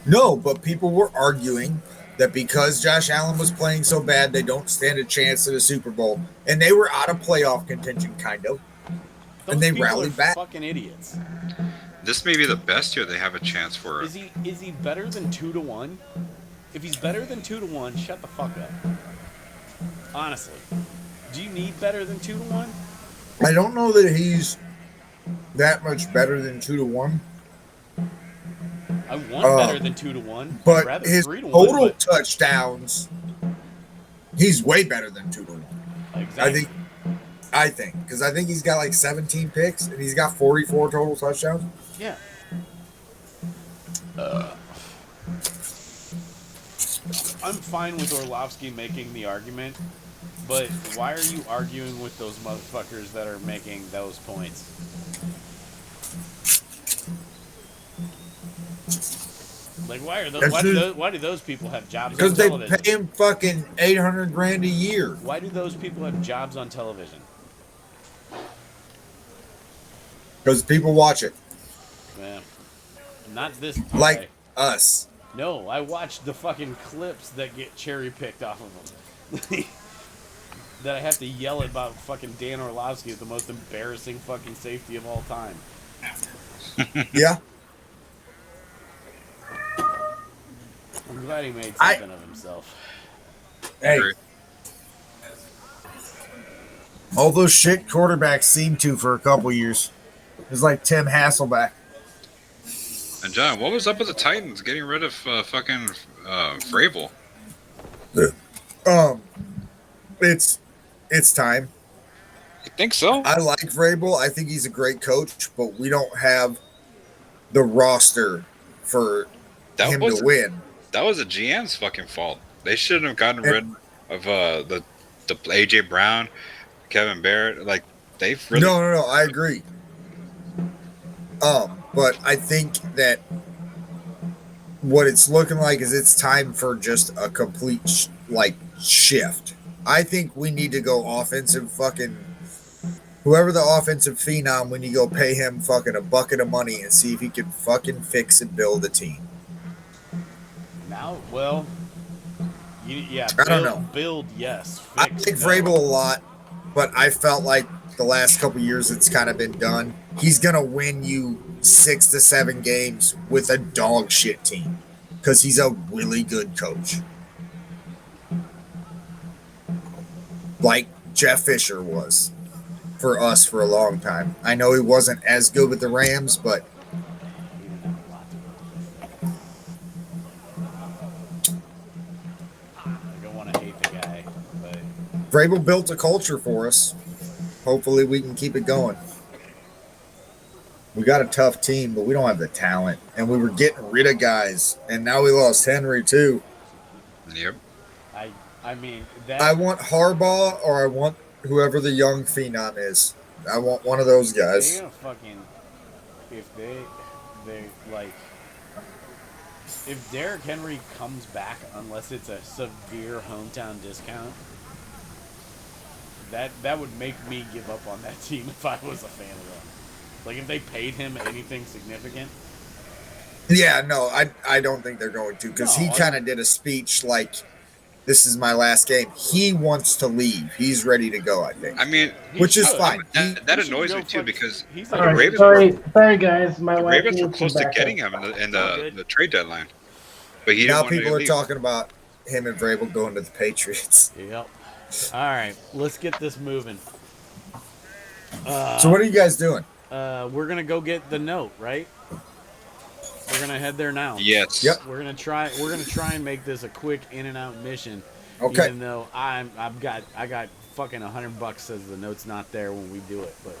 No, but people were arguing that because Josh Allen was playing so bad, they don't stand a chance at a Super Bowl. And they were out of playoff contention, kind of. Those And they people rallied are back. fucking idiots. This may be the best year they have a chance for it. Is he better than 2-1? If he's better than 2-1, shut the fuck up. Honestly. Do you need better than 2-1? I don't know that he's that much better than 2-1, I want better than 2-1. I'd but rather his 3-1. total but touchdowns, he's way better than 2-1. exactly. I think because I think he's got like 17 picks and he's got 44 total touchdowns. Yeah. I'm fine with Orlovsky making the argument, but why are you arguing with those motherfuckers that are making those points? Like, why do those people have jobs on Because they television? pay him fucking $800,000 a year. Why do those people have jobs on television? Because people watch it, Man, not this like guy. us. No, I watch the fucking clips that get cherry picked off of them. That I have to yell about fucking Dan Orlovsky is the most embarrassing fucking safety of all time. Yeah, I'm glad he made something of himself. hey, Agree. all those shit quarterbacks seem to for a couple years. It's like Tim Hasselback. And John, what was up with the Titans getting rid of fucking Vrabel? It's time. You think so? I like Vrabel. I think he's a great coach, but we don't have the roster for That him was to win. that was the GM's fucking fault. They shouldn't have gotten rid of the AJ Brown, Kevin Barrett. Like they've really No, I agree. But I think that what it's looking like is it's time for just a complete shift. I think we need to go offensive fucking whoever the offensive phenom, when you go pay him fucking a bucket of money and see if he can fucking fix and build a team. Now, well, yeah, I don't know. Build, yes. I Fix, like no. Vrabel a lot, but I felt like the last couple years it's kind of been done. He's gonna win you 6 to 7 games with a dog shit team because he's a really good coach, like Jeff Fisher was for us for a long time. I know he wasn't as good with the Rams, but He didn't have a lot to work with. I don't want to hate the guy, but Vrabel built a culture for us. Hopefully we can keep it going. We got a tough team, but we don't have the talent. And we were getting rid of guys. And now we lost Henry, too. Yep. I mean, that I want Harbaugh or I want whoever the young phenom is. I want one of those they guys. gonna fucking if they like if Derrick Henry comes back unless it's a severe hometown discount, that would make me give up on that team if I was a fan of them. Like if they paid him anything significant. Yeah, no, I don't think they're going to because No, he I kind of did a speech like, "This is my last game." He wants to leave. He's ready to go. I think. I mean, He Which is should. fine. that He should annoys go me too fuck- because he's the like All right, Ravens sorry guys, my the wife Ravens were needs close some to backup. getting him in all the good. trade deadline, but he didn't Now want to people are leave. talking about him and Vrabel going to the Patriots. Yep. All right, let's get this moving. So what are you guys doing? We're gonna go get the note, right? We're gonna head there now. Yes. Yep. We're gonna try and make this a quick in and out mission. Okay. Even though I got fucking $100 says the note's not there when we do it, but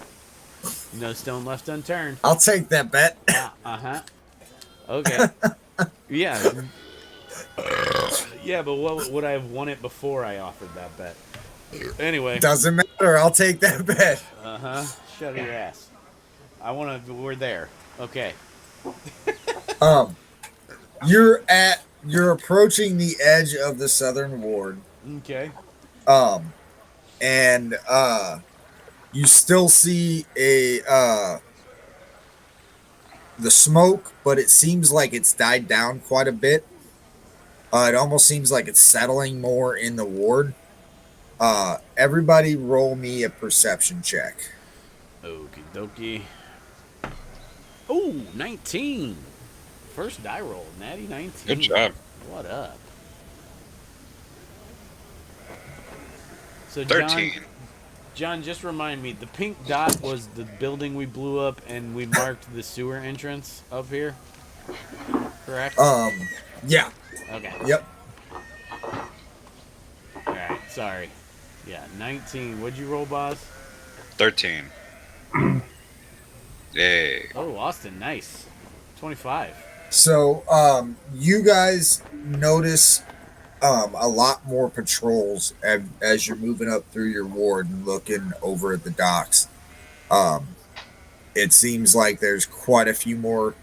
no stone left unturned. I'll take that bet. Uh-huh. Okay. Yeah. Yeah, but what would I have won it before I offered that bet? Anyway. Doesn't matter. I'll take that bet. Uh-huh. Shut your ass. We're there. Okay. You're approaching the edge of the southern ward. Okay. And you still see the smoke, but it seems like it's died down quite a bit. It almost seems like it's settling more in the ward. Everybody roll me a perception check. Okie dokie. Oh, 19. First die roll. Natty 19. Good job. What up? So 13. John, just remind me, the pink dot was the building we blew up and we marked the sewer entrance up here? Correct? Yeah. Okay. Yep. Alright, sorry. Yeah, 19. What'd you roll, boss? 13. Yay. Oh, Austin, nice. 25. So, you guys notice a lot more patrols as you're moving up through your ward and looking over at the docks. It seems like there's quite a few more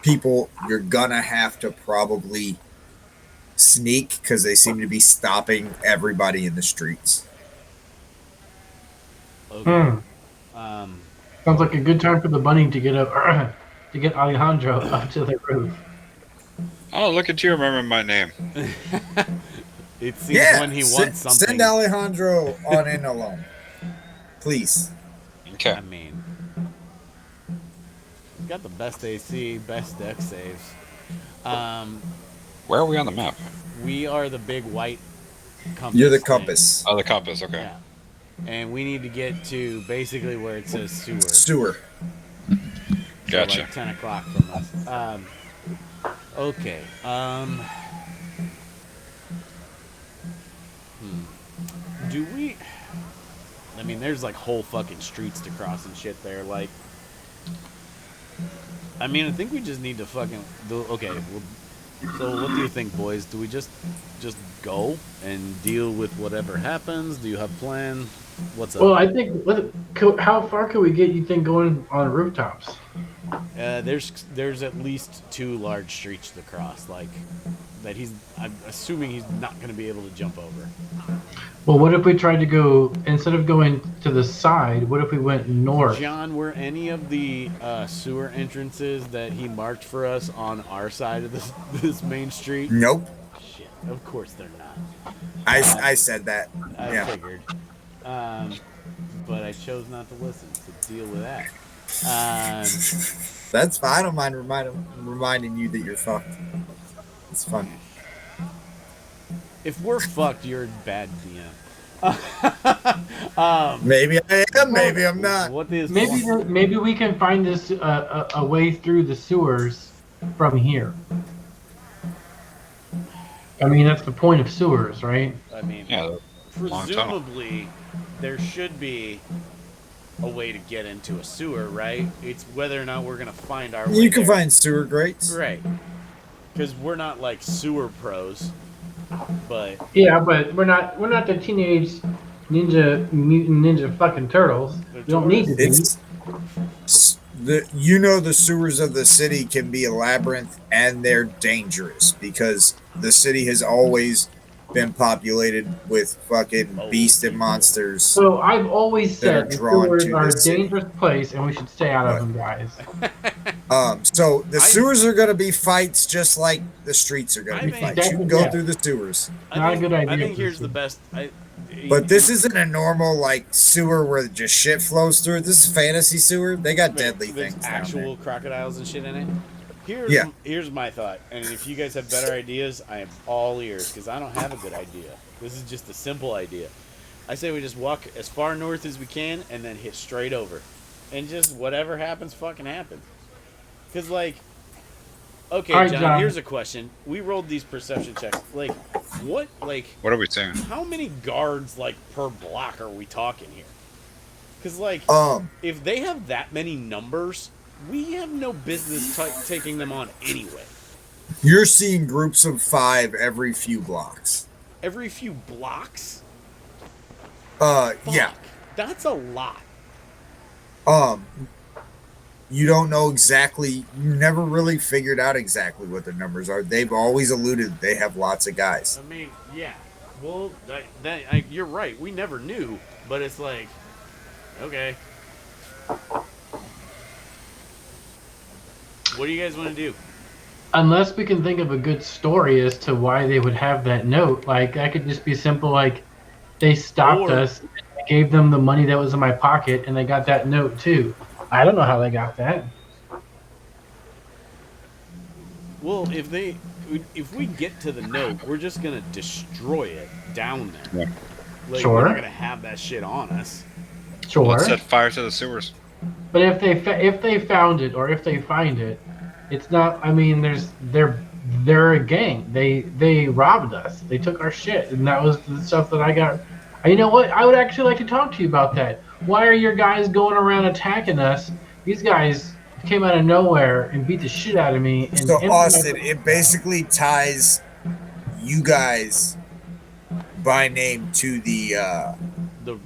people. You're gonna have to probably sneak because they seem to be stopping everybody in the streets. Okay. Hmm. Sounds like a good time for the bunny to get up to get Alejandro up to the roof. Oh, look at you remembering my name. It seems when he wants something. Send Alejandro on in alone, please. Okay. I mean, we got the best AC, best deck saves. Where are we on the map? We are the big white compass. You're the thing. compass. Oh, the compass. Okay. Yeah. And we need to get to basically where it says sewer. Sewer. Gotcha. So like 10 o'clock from us. Okay. Do we... I mean, there's like whole fucking streets to cross and shit there. Like... I mean, I think we just need to fucking... Okay, well, so what do you think, boys? Do we just go and deal with whatever happens? Do you have plans? What's up? Well, I think how far could we get? You think going on rooftops? There's at least 2 large streets to cross, like that I'm assuming he's not going to be able to jump over. Well, what if we tried to go instead of going to the side? What if we went north? John, were any of the sewer entrances that he marked for us on our side of this main street? Nope. Shit, of course they're not. I said that. I Yeah. figured. But I chose not to listen to deal with that. That's fine. I don't mind reminding you that you're fucked. It's fun. If we're fucked, you're a bad DM. Maybe I am. Maybe I'm not. What is Maybe we can find this a way through the sewers from here. I mean, that's the point of sewers, right? I mean, Yeah. Long tunnel. presumably there should be a way to get into a sewer, right? It's whether or not we're gonna find our way You can there. find sewer grates. Right, because we're not like sewer pros. But Yeah, but we're not the teenage mutant ninja fucking turtles. they're We don't need to tourists. be. The sewers of the city can be a labyrinth, and they're dangerous because the city has always been populated with fucking Oh, beast and people. monsters So I've always that are said the drawn sewers to are the a city. dangerous place, and we should stay out of What? them, guys. So the I- sewers are going to be fights, just like the streets are going I to be think- fights. You can go Yeah. through the sewers, Not a good idea I think for here's the sure. best. but this isn't a normal like sewer where just shit flows through. This is fantasy sewer. They got deadly There's things down actual crocodiles and shit in it. Yeah. Here's my thought, and if you guys have better ideas, I am all ears because I don't have a good idea. This is just a simple idea. I say we just walk as far north as we can and then hit straight over, and just whatever happens, fucking happens. Because like, okay, All right, John, John. here's a question. We rolled these perception checks. Like, what What are we saying? how many guards like per block are we talking here? Because like, there. if they have that many numbers, we have no business taking them on anyway. You're seeing groups of 5 every few blocks. Every few blocks? Yeah. Fuck, that's a lot. You don't know exactly. You never really figured out exactly what the numbers are. They've always alluded they have lots of guys. I mean, yeah. Well, you're right. We never knew, but it's like, okay. What do you guys want to do? Unless we can think of a good story as to why they would have that note. Like, that could just be simple, like, they stopped Or- us, I gave them the money that was in my pocket, and they got that note too. I don't know how they got that. Well, if we get to the note, we're just gonna destroy it down there. Yeah. Like, Sure. we're not gonna have that shit on us. Sure. Let's set fire to the sewers. But if they found it, or if they find it, it's not. I mean, they're a gang. They robbed us. They took our shit, and that was the stuff that I got. You know what? I would actually like to talk to you about that. Why are your guys going around attacking us? These guys came out of nowhere and beat the shit out of me. And So emptied Austin, my- it basically ties you guys by name to The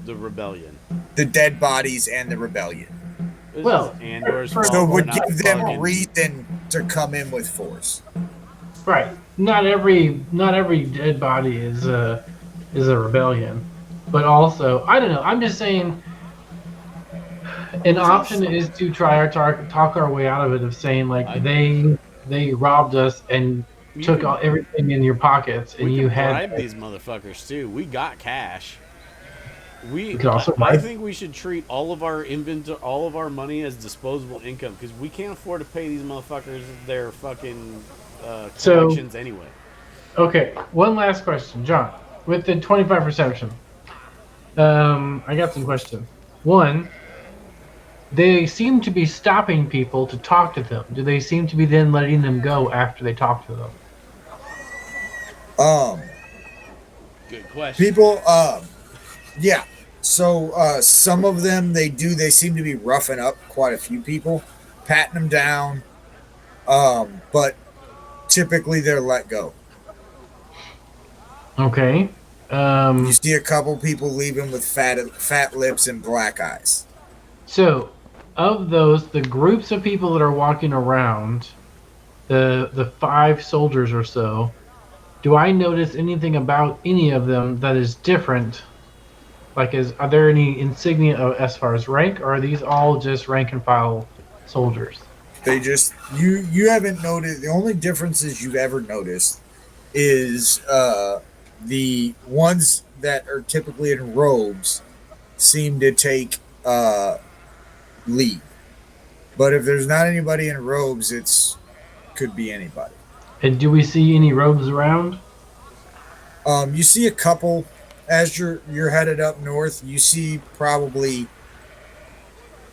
rebellion. the dead bodies and the rebellion. This Well, is Andor's for- fault. So it We're would not give them fucking- reason to come in with force. Right. Not every dead body is a rebellion, but also I don't know. I'm just saying. An option is to try or talk our way out of it, of saying like they robbed us and You took can- everything in your pockets, and We you can had. bribe these motherfuckers too. We got cash. We could also I bribe- think we should treat all of our all of our money as disposable income because we can't afford to pay these motherfuckers their fucking So- collections anyway. Okay, one last question, John. With the 25 perception, I got some questions. One, they seem to be stopping people to talk to them. Do they seem to be then letting them go after they talk to them? Good question. People, yeah. So some of them they seem to be roughing up quite a few people, patting them down. But typically they're let go. Okay. You see a couple people leaving with fat lips and black eyes. So, of those, the groups of people that are walking around, the 5 soldiers or so, do I notice anything about any of them that is different? Like, are there any insignia as far as rank, or are these all just rank and file soldiers? They just you haven't noticed. The only differences you've ever noticed is the ones that are typically in robes seem to take lead. But if there's not anybody in robes, could be anybody. And do we see any robes around? You see a couple as you're headed up north. You see probably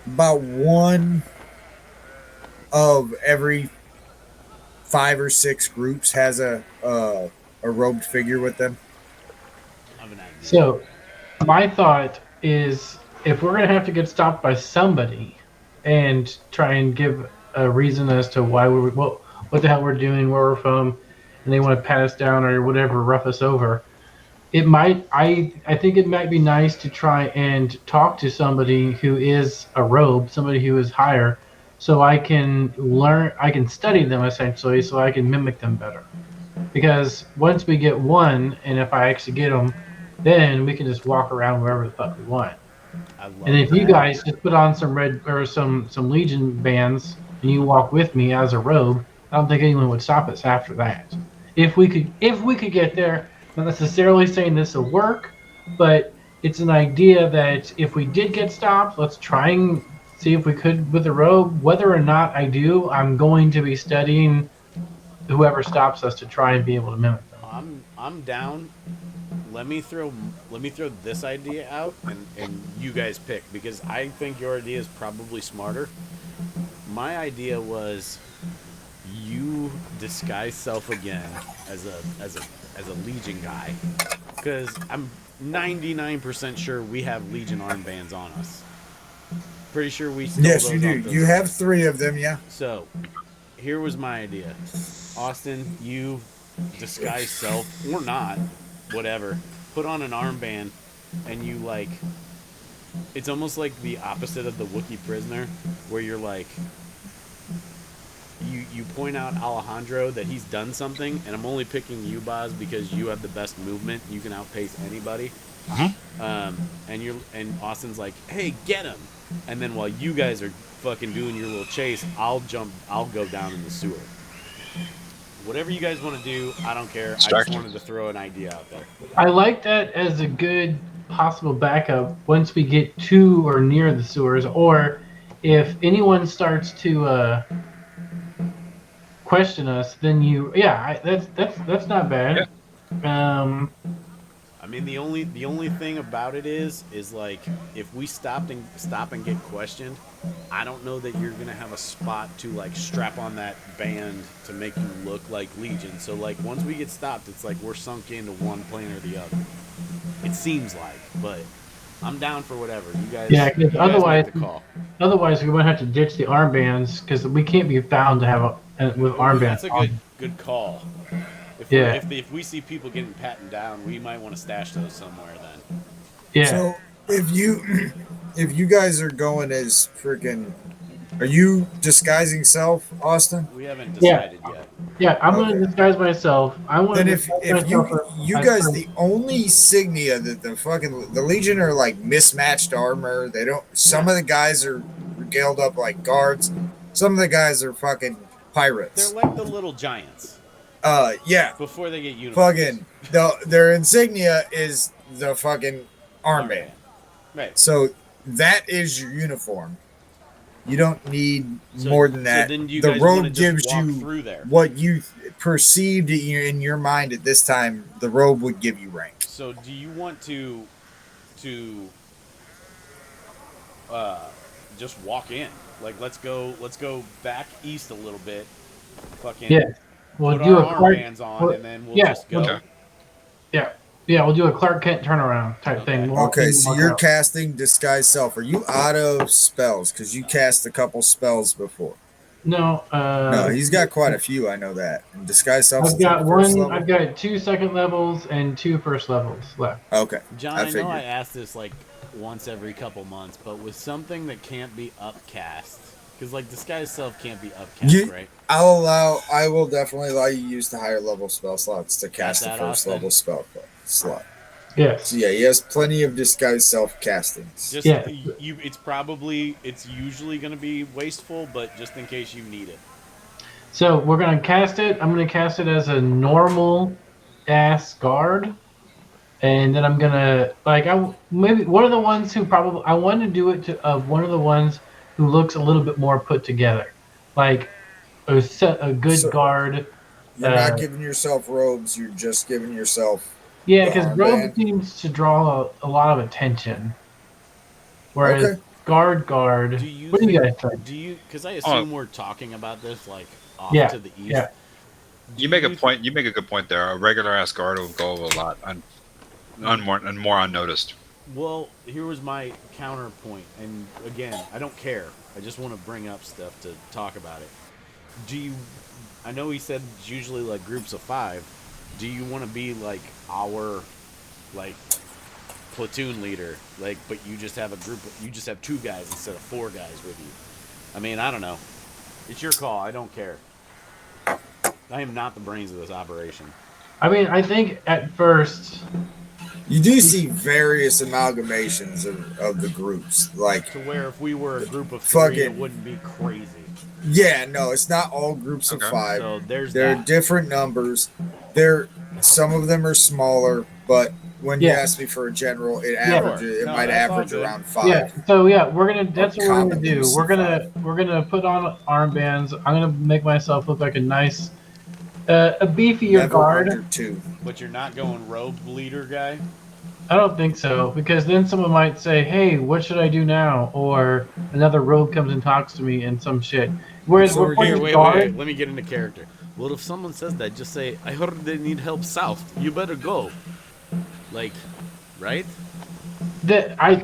about one of every 5 or 6 groups has a robed figure with them. I have an idea. So, my thought is, if we're gonna have to get stopped by somebody, and try and give a reason as to why what the hell we're doing, where we're from, and they want to pat us down or whatever, rough us over. It might. I think it might be nice to try and talk to somebody who is a robe, somebody who is higher, so I can learn. I can study them essentially, so I can mimic them better. Because once we get one, and if I actually get them, then we can just walk around wherever the fuck we want. I love And if you that. guys just put on some red or some Legion bands and you walk with me as a robe, I don't think anyone would stop us after that. If we could get there, not necessarily saying this will work, but it's an idea that if we did get stopped, let's try and see if we could with the robe. Whether or not I do, I'm going to be studying whoever stops us to try and be able to mimic them. I'm down. Let me throw this idea out, and you guys pick, because I think your idea is probably smarter. My idea was you disguise self again as a Legion guy, because I'm 99% sure we have Legion armbands on us. Pretty sure we stole Yes, those you off do. those You have guys. 3 of them, yeah. So, here was my idea. Austin, you disguise self, or not, whatever. Put on an armband, and you, like... It's almost like the opposite of the Wookiee prisoner, where you're like... You point out Alejandro that he's done something, and I'm only picking you, Boz, because you have the best movement. You can outpace anybody. And Austin's like, hey, get him. And then while you guys are fucking doing your little chase, I'll go down in the sewer. Whatever you guys want to do, I don't care. I just Distraction. wanted to throw an idea out there. I like that as a good possible backup once we get to or near the sewers, or if anyone starts to question us, then that's not bad. I mean, the only thing about it is like, if we stop and get questioned, I don't know that you're gonna have a spot to like strap on that band to make you look like Legion. So like, once we get stopped, it's like we're sunk into one plane or the other. It seems like, but I'm down for whatever. You guys, Yeah, 'cause you guys otherwise- make the call. Otherwise, we might have to ditch the armbands because we can't be found to have with Ooh, armbands. that's a good call. Yeah. If we see people getting patted down, we might want to stash those somewhere then. Yeah. So if you guys are going as freaking, are you disguising self, Austin? We haven't Yeah. decided yet. Yeah, I'm Okay. gonna disguise myself. I want Then to. if you guys, the only signia that the Legion are like mismatched armor. They don't. Some of the guys are regaled up like guards. Some of the guys are fucking pirates. They're like the little giants Yeah. before they get uniforms. Fucking their insignia is the fucking armband. Right. So that is your uniform. You don't need So- more than that. So then you The guys wanna robe just gives walk you through there. what you perceived in your mind at this time. The robe would give you rank. So do you want to just walk in? Like, let's go back east a little bit. Fucking Yeah. We'll put do our a Clark. armbands on, and then we'll yeah, just go. Okay. Yeah, we'll do a Clark Kent turnaround type Okay. thing. Walk Okay, in, so walk you're out. casting disguise self. Are you out of spells? Because you cast a couple spells before. No. No, he's got quite a few. I know that. And disguise self. I've got one. I've got 2 second levels and 2 first levels left. Okay, John, I I know figured. I ask this like once every couple months, but with something that can't be upcast, because like disguise self can't be upcast, You- right? I will definitely allow you to use the higher level spell slots to cast the that, first Austin? level spell slot. Yes. So yeah, he has plenty of disguise self castings. Just Yeah. it's usually going to be wasteful, but just in case you need it. So we're gonna cast it. I'm gonna cast it as a normal ass guard, and then I'm gonna maybe one of the ones who probably I want to do it to one of the ones who looks a little bit more put together, like a good So- guard. You're not giving yourself robes. You're just giving yourself. Yeah, because armband. robe seems to draw a lot of attention, whereas Okay. guard. Do you What do you guys think? Do you? Because I assume we're talking about this like off Yeah, to the east. yeah. You make a point. You make a good point there. A regular ass guard will go a lot more unnoticed. Well, here was my counterpoint, and again, I don't care. I just want to bring up stuff to talk about it. I know he said it's usually like groups of 5. Do you want to be like our like platoon leader, like, but you just have you just have 2 guys instead of 4 guys with you? I mean, I don't know. It's your call. I don't care. I am not the brains of this operation. I mean, I think at first, You do see various amalgamations of the groups. Like, To where if we were a group of 3, it fucking wouldn't be crazy. yeah, no, it's not all groups of Okay. 5. So there's They're that. different numbers. Some of them are smaller, but when you Yeah. ask me for a general, it No, might that's all average good. around 5. yeah. So yeah, we're gonna. That's what we're gonna commonly do. you see We're gonna put on armbands. I'm gonna make myself look like a nice, a beefier Never guard. under 2. But you're not going rogue leader guy? I don't think so, because then someone might say, "Hey, what should I do now?" Or another rogue comes and talks to me and some shit. Whereas So we're are playing you- Wait. guard. Let me get into character. Well, if someone says that, just say, I heard they need help south. You better go. Like, right? That I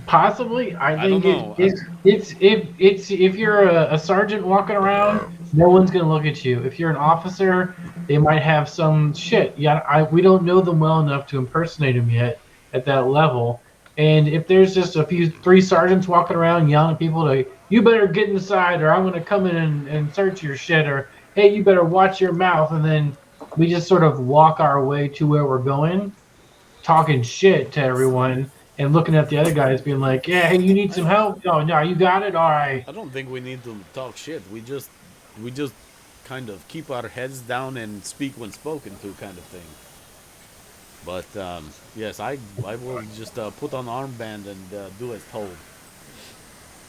possibly. I I think don't know. if you're a sergeant walking around, no one's gonna look at you. If you're an officer, they might have some shit. Yeah, we don't know them well enough to impersonate them yet at that level. And if there's just 3 sergeants walking around yelling at people to, you better get inside, or I'm gonna come in and search your shit, or hey, you better watch your mouth, and then we just sort of walk our way to where we're going, talking shit to everyone and looking at the other guys being like, yeah, hey, you need some help? No, you got it? All right. I don't think we need to talk shit. We just kind of keep our heads down and speak when spoken to, kind of thing. But yes, I will just put on the armband and do as told.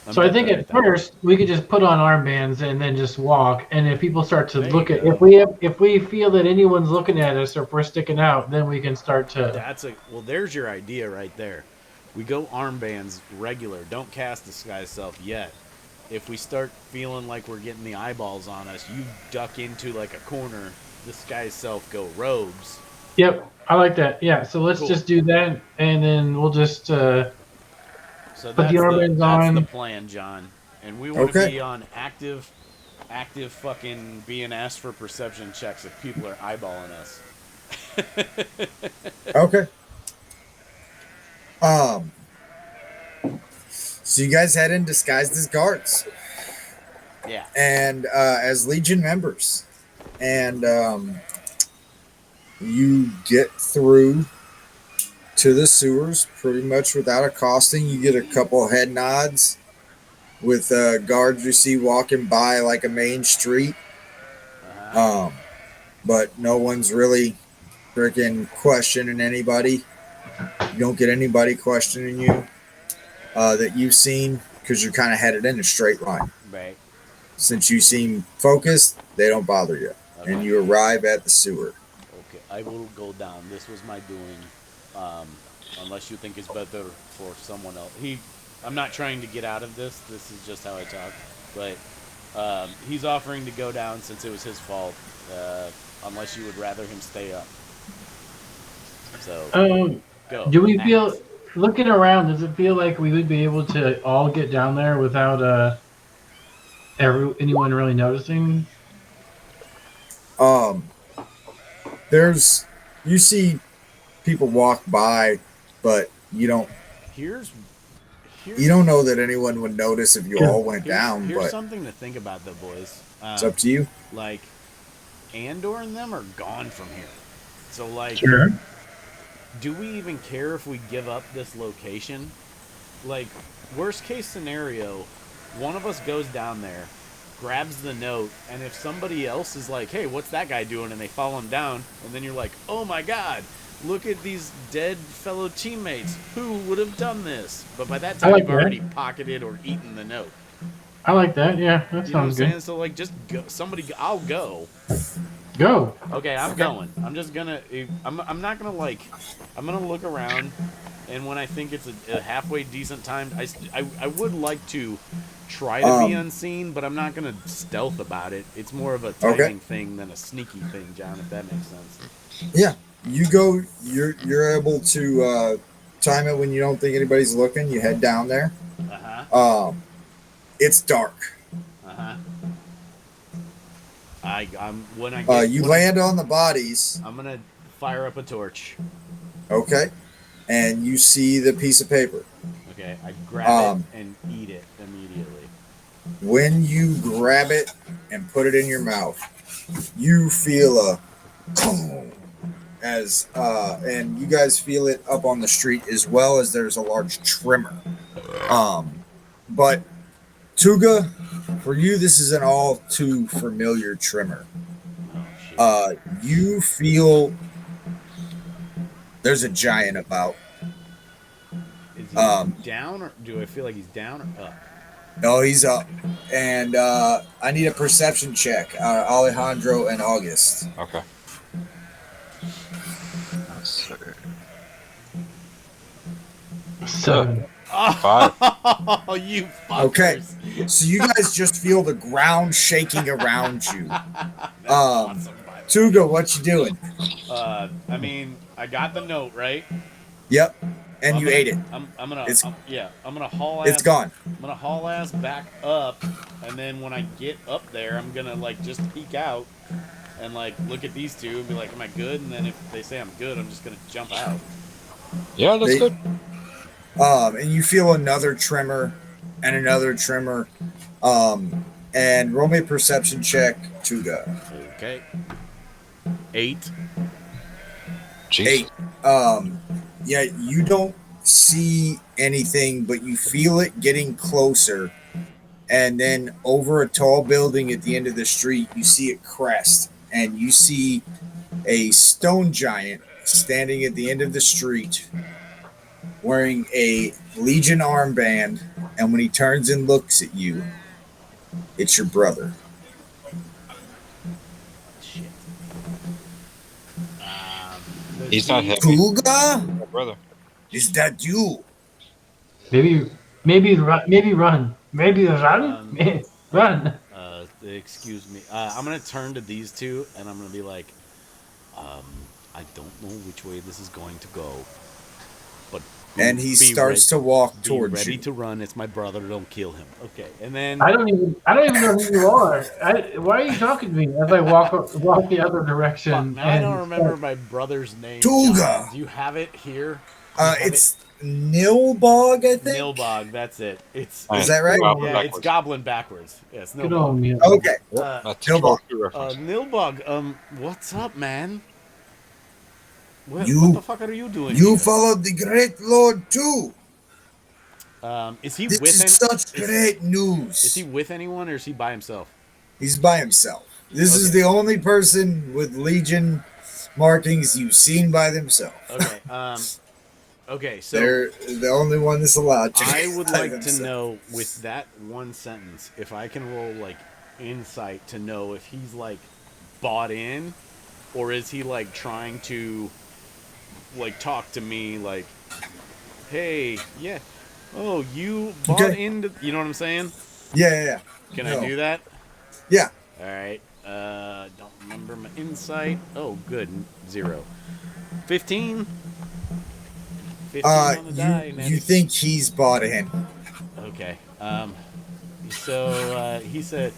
I'm So I think better at that. first we could just put on armbands and then just walk. And if people start to There look you at, go. if we feel that anyone's looking at us or if we're sticking out, then we can start to. There's your idea right there. We go armbands regular. Don't cast disguise self yet. If we start feeling like we're getting the eyeballs on us, you duck into like a corner. Disguise self go robes. Yep, I like that. Yeah, so let's Cool. just do that, and then we'll just. So Put the armbands that's on. the plan, John. And we want to Okay. be on active fucking being asked for perception checks if people are eyeballing us. Okay. So you guys head in disguised as guards Yeah. and as Legion members, and you get through to the sewers pretty much without accosting. You get a couple head nods with guards you see walking by like a main street, but no one's really freaking questioning anybody. You don't get anybody questioning you that you've seen because you're kind of headed in a straight line. Right. Since you seem focused, they don't bother you. Okay. And you arrive at the sewer. Okay, I will go down. This was my doing. Unless you think it's better for someone else. I'm not trying to get out of this. This is just how I talk. But he's offering to go down since it was his fault. Unless you would rather him stay up. So go. Do we Act. feel, looking around, does it feel like we would be able to all get down there without anyone really noticing? You see people walk by, but you don't Here's know that anyone would notice if you all went down. Here's But something to think about, though, boys. it's up to you. Like, Andor and them are gone from here. So, like, Sure. do we even care if we give up this location? Like, worst case scenario, one of us goes down there, grabs the note, and if somebody else is like, hey, what's that guy doing? And they follow him down, and then you're like, oh my god, look at these dead fellow teammates. Who would have done this? But by that time, like you've that. already pocketed or eaten the note. I like that. Yeah, that You know what I'm sounds saying? good. So, like, just go. I'll go. Go. Okay, I'm going. I'm just gonna. I'm not gonna like. I'm gonna look around, and when I think it's a halfway decent time, I would like to try to be unseen, but I'm not gonna stealth about it. It's more of a timing thing than a sneaky thing, John. If that makes sense. Yeah, you go. You're able to time it when you don't think anybody's looking. You head down there. Uh huh. It's dark. Uh huh. I'm when I get You when I- land on the bodies. I'm gonna fire up a torch. Okay. And you see the piece of paper. Okay, I grab Um, it and eat it immediately. When you grab it and put it in your mouth, you feel a as and you guys feel it up on the street as well as there's a large tremor. But Tuga, for you, this is an all too familiar tremor. Oh shit! You feel there's a giant about. Is he down or do I feel like he's down or up? No, he's up. And I need a perception check. Alejandro and August. Okay. So, Seven. Five. Oh, you fuckers! Okay. So you guys just feel the ground shaking around you. Awesome, by the way. Tuga, what you doing? I mean, I got the note right. Yep. And I'm you gonna- ate it. I'm gonna. It's- I'm gonna haul ass. It's gone. I'm gonna haul ass back up, and then when I get up there, I'm gonna like just peek out and like look at these two and be like, "Am I good?" And then if they say I'm good, I'm just gonna jump out. Yeah, that's They- good. And you feel another tremor and another tremor. And roll me a perception check, Tuga. Okay. 8. Jeez. 8. Yeah, you don't see anything, but you feel it getting closer. And then over a tall building at the end of the street, you see it crest. And you see a stone giant standing at the end of the street wearing a Legion armband. And when he turns and looks at you, it's your brother. Shit. He's not heavy. Tuga? My brother. Is that you? Maybe run. Maybe run. Run. Excuse me. I'm gonna turn to these two and I'm gonna be like, I don't know which way this is going to go, but And he starts to walk be towards ready you. to run. It's my brother. Don't kill him. Okay, and then I don't even know who you are. Why are you talking to me as I walk the other fuck, direction? now I don't remember my brother's name. Tuga. John. Do you have it here? Do you have It's Nilbog, I it? think. Nilbog. That's it. It's Is that right? Goblin yeah, it's backwards. goblin backwards. Yes, Good Nilbog. on me. Okay. Not Nilbog. reference. Nilbog. What's up, man? What You- the fuck are you doing? You here? followed the great Lord too. Is he This with is any? such great news. Is he with anyone or is he by himself? He's by himself. This is Okay. the only person with Legion markings you've seen by themselves. Okay. Okay. So They're the only one that's allowed to. I would by like to themselves. know with that one sentence if I can roll like insight to know if he's like bought in or is he like trying to like talk to me like, hey, yeah, oh, you bought Okay. into, you know what I'm saying? Yeah. Can No. I do that? Yeah. All right. Don't remember my insight. Oh, good. 0. 15. 15 on the die. You Natty. think he's bought in? Okay. So he said,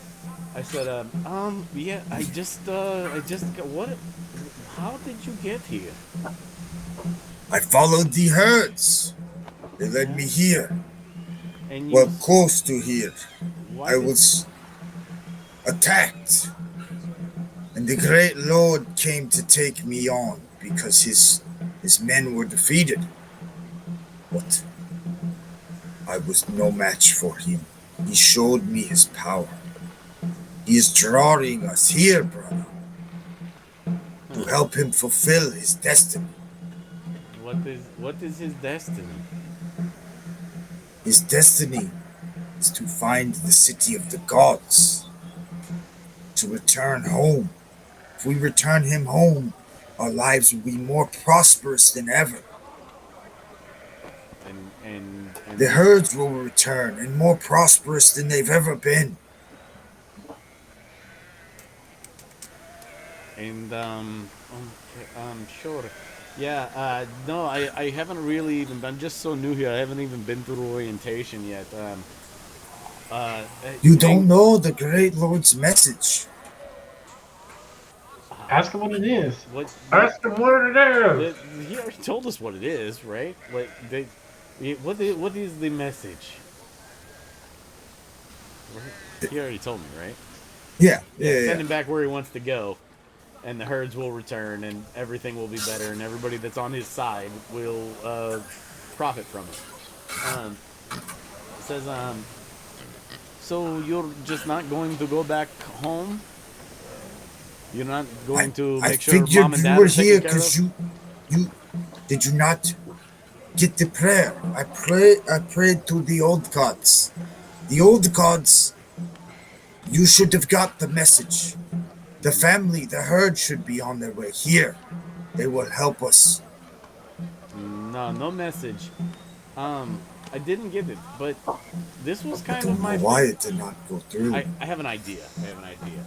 I said, yeah, I just got what? How did you get here? I followed the herds. They led me here. And you, Well, close to here. why I did- was attacked. And the great Lord came to take me on because his men were defeated. But I was no match for him. He showed me his power. He is drawing us here, brother, to help him fulfill his destiny. What is his destiny? His destiny is to find the city of the gods, to return home. If we return him home, our lives will be more prosperous than ever. And The herds will return and more prosperous than they've ever been. And okay, sure. Yeah, no, I haven't really even. I'm just so new here. I haven't even been through orientation yet. You don't know the great Lord's message. Ask him what it is. What? Ask him what it is. He already told us what it is, right? What is the message? He already told me, right? Yeah. Send him back where he wants to go, and the herds will return, and everything will be better, and everybody that's on his side will profit from it. It says, so you're just not going to go back home? You're not going to I make sure figured mom and you dad were are here taken care because of? you did you not get the prayer? I prayed to the old gods. The old gods. You should have got the message. The family, the herd should be on their way here. They will help us. No message. I didn't get it, but this was I kind don't of my. know why it did not go through. I have an idea.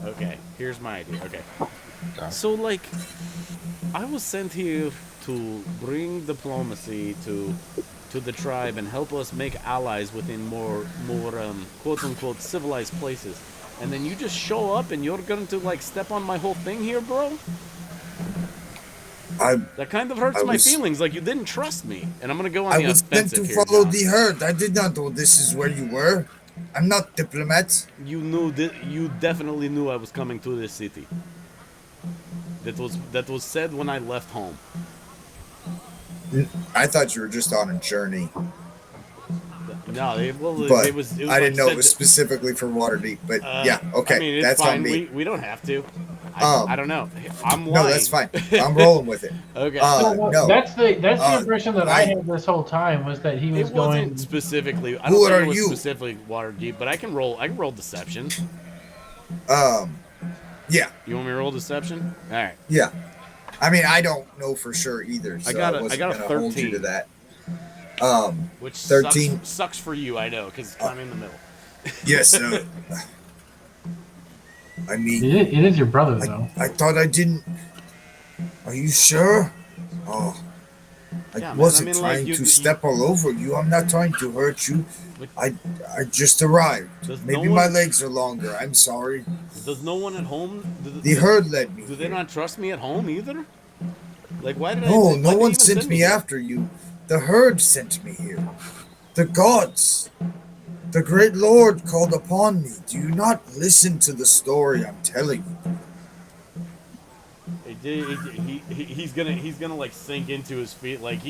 Okay, here's my idea. Okay. So, like, I was sent here to bring diplomacy to the tribe and help us make allies within more quote unquote civilized places. And then you just show up and you're going to like step on my whole thing here, bro? That kind of hurts my feelings. Like you didn't trust me, and I'm gonna go on the was meant offensive to here, follow John. the herd. I did not know this is where you were. I'm not diplomat. You knew that. You definitely knew I was coming to this city. That was said when I left home. I thought you were just on a journey, No, but it was I like didn't know it said was that- specifically for Waterdeep. But yeah, okay, I mean, it's that's fine. on me. We don't have to. Um, I don't know. I'm lying. No, that's fine. I'm rolling with it. Okay. No. That's the Uh, impression that I had this whole time was that he was It going. wasn't specifically. I Who don't think are it was you? specifically Waterdeep, but I can roll deception. Yeah, You want me to roll deception? All right. yeah. I mean, I don't know for sure either. So I got a wasn't gonna 13. hold you to that. Which 13. sucks for you, I know, because I'm in the middle. Yes. I mean, It is your brother, though. I thought I didn't. Are you sure? Oh, I Yeah, man, wasn't I mean, like, trying you- to step all over you. I'm not trying to hurt you. But- I just arrived. Does Maybe no my one- legs are longer. I'm sorry. Does no one at home? The herd led me. Do they here. not trust me at home either? Like, why did I? No, why no did one they even sent send me here? after you. The herd sent me here. The gods. The great Lord called upon me. Do you not listen to the story I'm telling you? He's gonna like sink into his feet. Like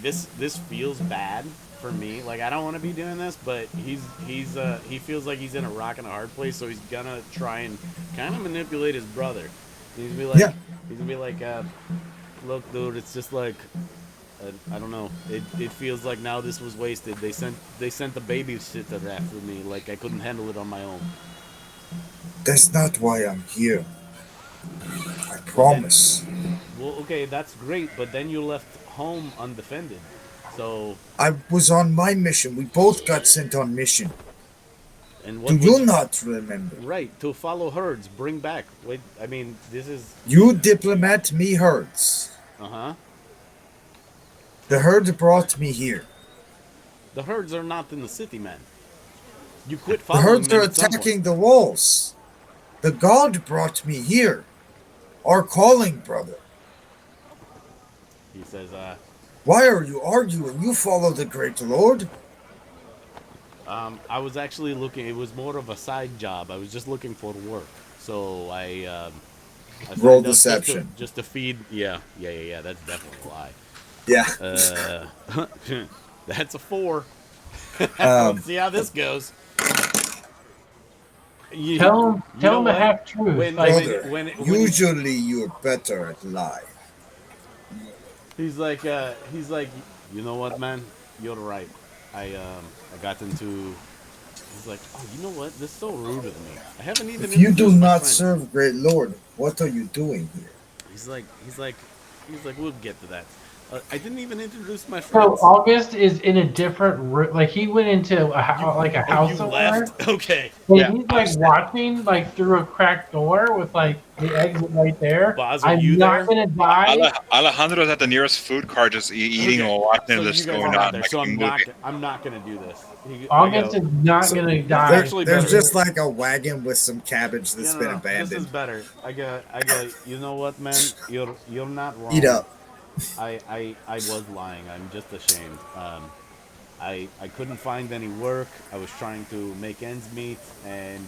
this feels bad for me. Like I don't want to be doing this, but he feels like he's in a rock and a hard place. So he's gonna try and kind of manipulate his brother. He's gonna be like, Yeah. look, dude, it's just like. I don't know. It feels like now this was wasted. They sent the babysitter after me. Like I couldn't handle it on my own. That's not why I'm here. I promise. Well, okay, that's great, but then you left home undefended. So, I was on my mission. We both got sent on mission. and Do what you was not remember? right to follow herds, bring back. Wait, I mean, this is You diplomat, me herds. uh-huh. The herd brought me here. The herds are not in the city, man. You quit The following herds them are at some point. attacking the walls. The god brought me here. Our calling, brother. He says, Why are you arguing? You follow the great lord. I was actually looking. It was more of a side job. I was just looking for work, so I signed Roll up deception. just to feed. Yeah. That's definitely a lie. Yeah. That's a 4. Um, Let's see how this goes. Tell him a what? half truth. When- Like, brother, when- usually you're better at lie. He's like, you know what, man? You're right. I got into. He's like, oh, you know what? This is so rude of me. I haven't even. If you do introduced my not friend." serve great lord, what are you doing here? He's like, we'll get to that. I didn't even introduce my So friends. August is in a different room. Like he went into like a house you somewhere. left? Okay. And Yeah, he's like watching like through a cracked door with like the exit right there. Boz, are I'm you not there? gonna die. Alejandro's at the nearest food cart, just eating Okay. while watching So this you guys going are not on there. like So a movie. I'm not gonna do this. August is not So gonna This is die. actually there's better. just like a wagon with some cabbage that's No, been no, this is abandoned. better. I got. You know what, man? You're not wrong. Eat up. I was lying. I'm just ashamed. I couldn't find any work. I was trying to make ends meet, and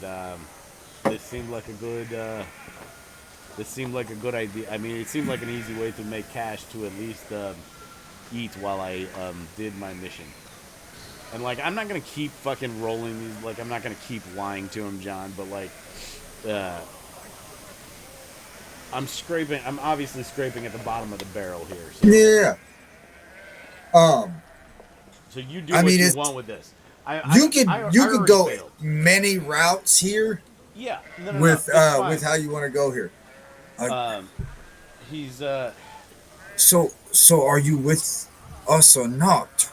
this seemed like a good. This seemed like a good idea. I mean, it seemed like an easy way to make cash to at least eat while I did my mission. And like, I'm not gonna keep fucking rolling these. Like, I'm not gonna keep lying to him, John. But like, uh, I'm scraping. I'm obviously scraping at the bottom of the barrel here. So, Yeah. Um. so you do I what mean, you it's want with this. you could I could already go failed. many routes here Yeah, no, with it's fine. with how you want to go here. He's So are you with us or not?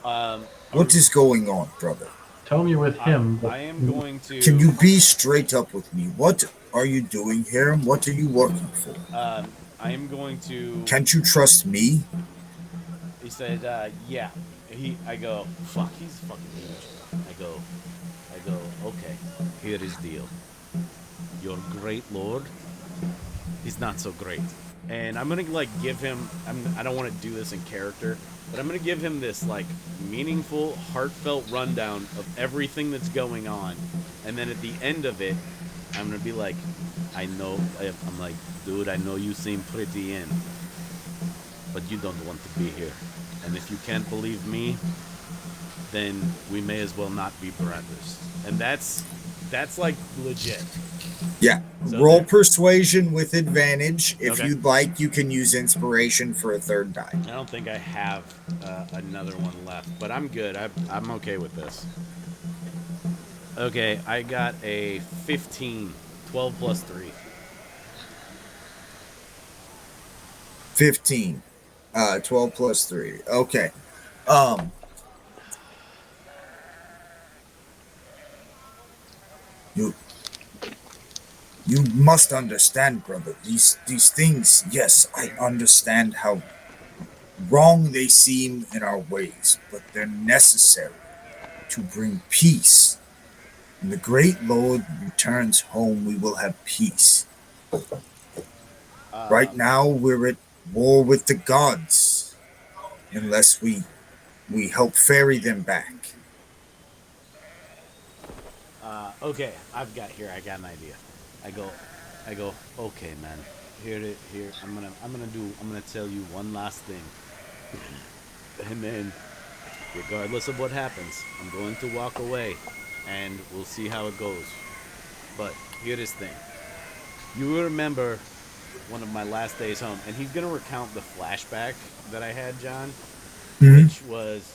um, What is going on, brother? Tell me with him. I am going to. Can you be straight up with me? What are you doing here and what are you working for? I am going to. Can't you trust me? He said, yeah. I go, fuck, he's fucking huge. I go, okay, here is deal. Your great lord, he's not so great. And I'm gonna like give him, I don't want to do this in character, but I'm gonna give him this like meaningful, heartfelt rundown of everything that's going on. And then at the end of it, I'm gonna be like, I'm like, dude, I know you seem pretty in, but you don't want to be here. And if you can't believe me, then we may as well not be brothers. And that's like legit. Yeah. So Roll there- persuasion with advantage. If Okay. you'd like, you can use inspiration for a third die. I don't think I have another one left, but I'm good. I'm okay with this. Okay, I got a 15, 12 plus 3. 15. 12 plus 3. Okay. Um you must understand, brother. These things, yes, I understand how wrong they seem in our ways, but they're necessary to bring peace. When the great Lord returns home, we will have peace. Right now, we're at war with the gods, unless we help ferry them back. Okay, I got an idea. I go, okay, man. Here, I'm gonna tell you one last thing. And then, regardless of what happens, I'm going to walk away, and we'll see how it goes. But here is the thing. You remember one of my last days home, and he's gonna recount the flashback that I had, John, Mhm. which was,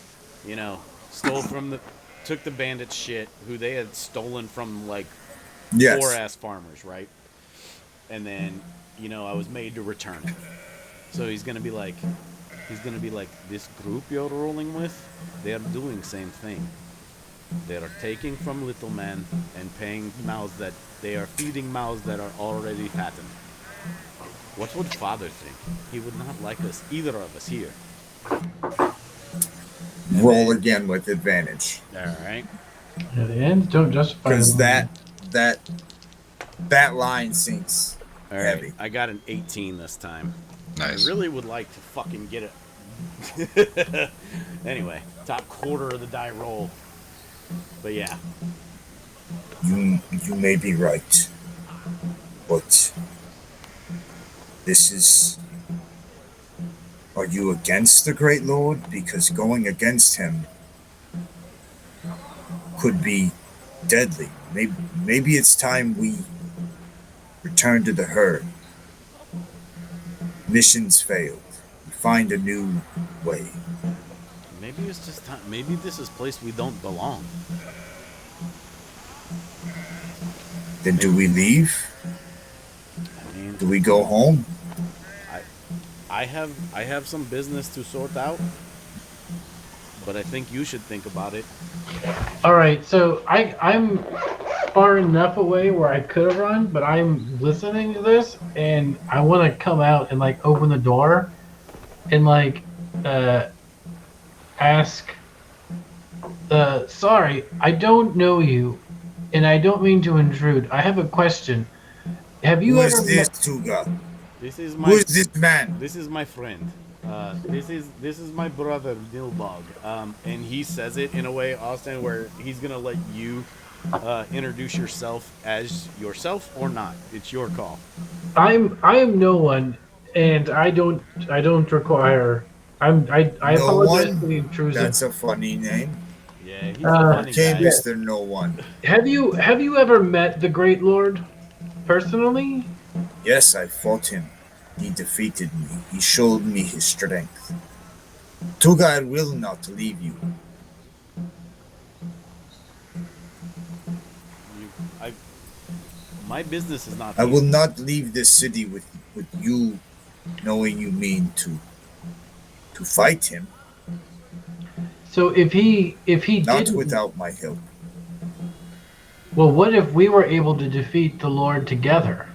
took the bandits' shit, who they had stolen from like Yes. poor ass farmers, right? And then, I was made to return it. So he's gonna be like, this group you're rolling with, they are doing same thing. They are taking from little men and paying mouths that they are feeding mouths that are already fattened. What would Father think? He would not like us, either of us here. Roll again with advantage. All right. Yeah, the ends don't justify Because them. that line sinks All right. heavy. I got an 18 this time. Nice. I really would like to fucking get it. Anyway, top quarter of the die roll. But yeah. You may be right, but this is. Are you against the Great Lord? Because going against him could be deadly. Maybe it's time we return to the herd. Missions failed. We find a new way. Maybe it's just time. Maybe this is a place we don't belong. Then do we leave? I mean, Do we go home? I I have some business to sort out, but I think you should think about it. All right, so I'm far enough away where I could have run, but I'm listening to this, and I want to come out and like open the door, and like uh, ask. Sorry, I don't know you, and I don't mean to intrude. I have a question. Have you Who ever is this, met? Tuga? This is Who my is this man? this is my friend. This is my brother Nilbog. And he says it in a way, Austin, where he's gonna let you introduce yourself as yourself or not. It's your call. I am no one, and I don't require. I No apologize for one? the intrusion. That's a funny name. Yeah, he's a funny Okay, guy. Mr. No One. Have you ever met the Great Lord personally? Yes, I fought him. He defeated me. He showed me his strength. Tuga, I will not leave you. You, I, my business is not. I will here. not leave this city with you knowing you mean to fight him, So if he not didn't, without my help. well, what if we were able to defeat the Lord together?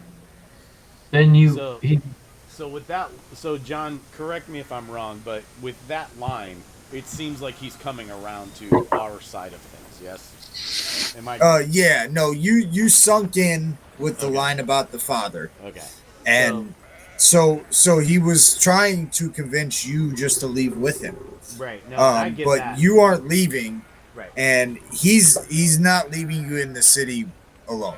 Then you So, he so with that, so John, correct me if I'm wrong, but with that line, it seems like he's coming around to our side of things. Yes. Am I? Yeah, no, you sunk in with the Okay. line about the father. Okay. And so he was trying to convince you just to leave with him. Right. No, I get But that. you aren't leaving, Right. and he's not leaving you in the city alone.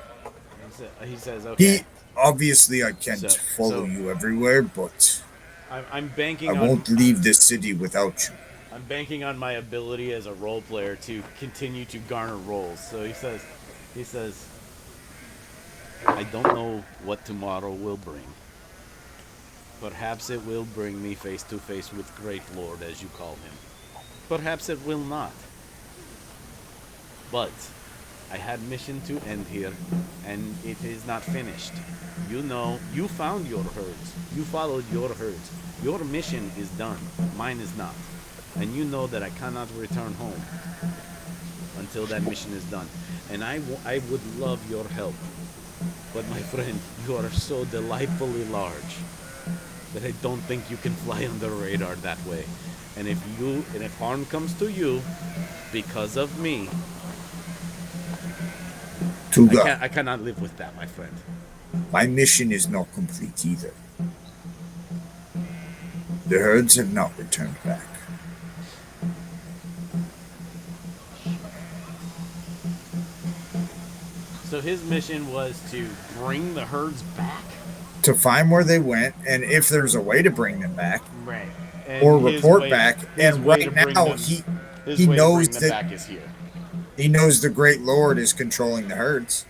He says, okay. He obviously I can't So- follow so- you everywhere, but I'm banking I on. won't leave this city without you. I'm banking on my ability as a role player to continue to garner roles. So he says, I don't know what tomorrow will bring. Perhaps it will bring me face to face with Great Lord, as you call him. Perhaps it will not. But I had mission to end here, and it is not finished. You know, you found your herds. You followed your herds. Your mission is done. Mine is not. And you know that I cannot return home until that mission is done. And I would love your help. But my friend, you are so delightfully large that I don't think you can fly under the radar that way. And if harm comes to you because of me, Tuga, I cannot live with that, my friend. my mission is not complete either. The herds have not returned back. So his mission was to bring the herds back? To find where they went, and if there's a way to bring them back, Right. or report back. And right now, he his way knows to bring them that back is here. he knows the Great Lord is controlling the herds.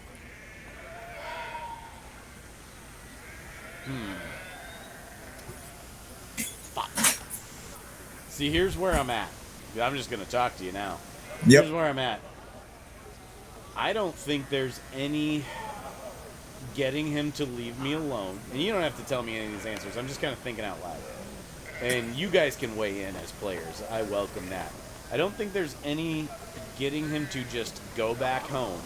See, here's where I'm at. I'm just gonna talk to you now. Yep. Here's where I'm at. I don't think there's any getting him to leave me alone. And you don't have to tell me any of these answers. I'm just kind of thinking out loud. And you guys can weigh in as players. I welcome that. I don't think there's any getting him to just go back home.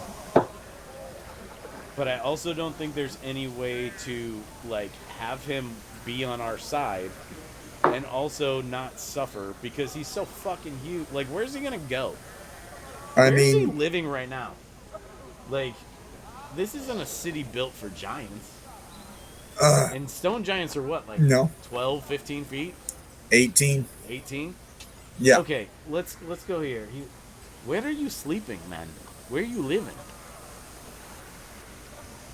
But I also don't think there's any way to, like, have him be on our side and also not suffer because he's so fucking huge. Like, where's he gonna go? I Where's he mean, living right now? Like, this isn't a city built for giants. And stone giants are what, like no, 12, 15 feet? 18. 18? Yeah. Okay, let's go here. Where are you sleeping, man? Where are you living?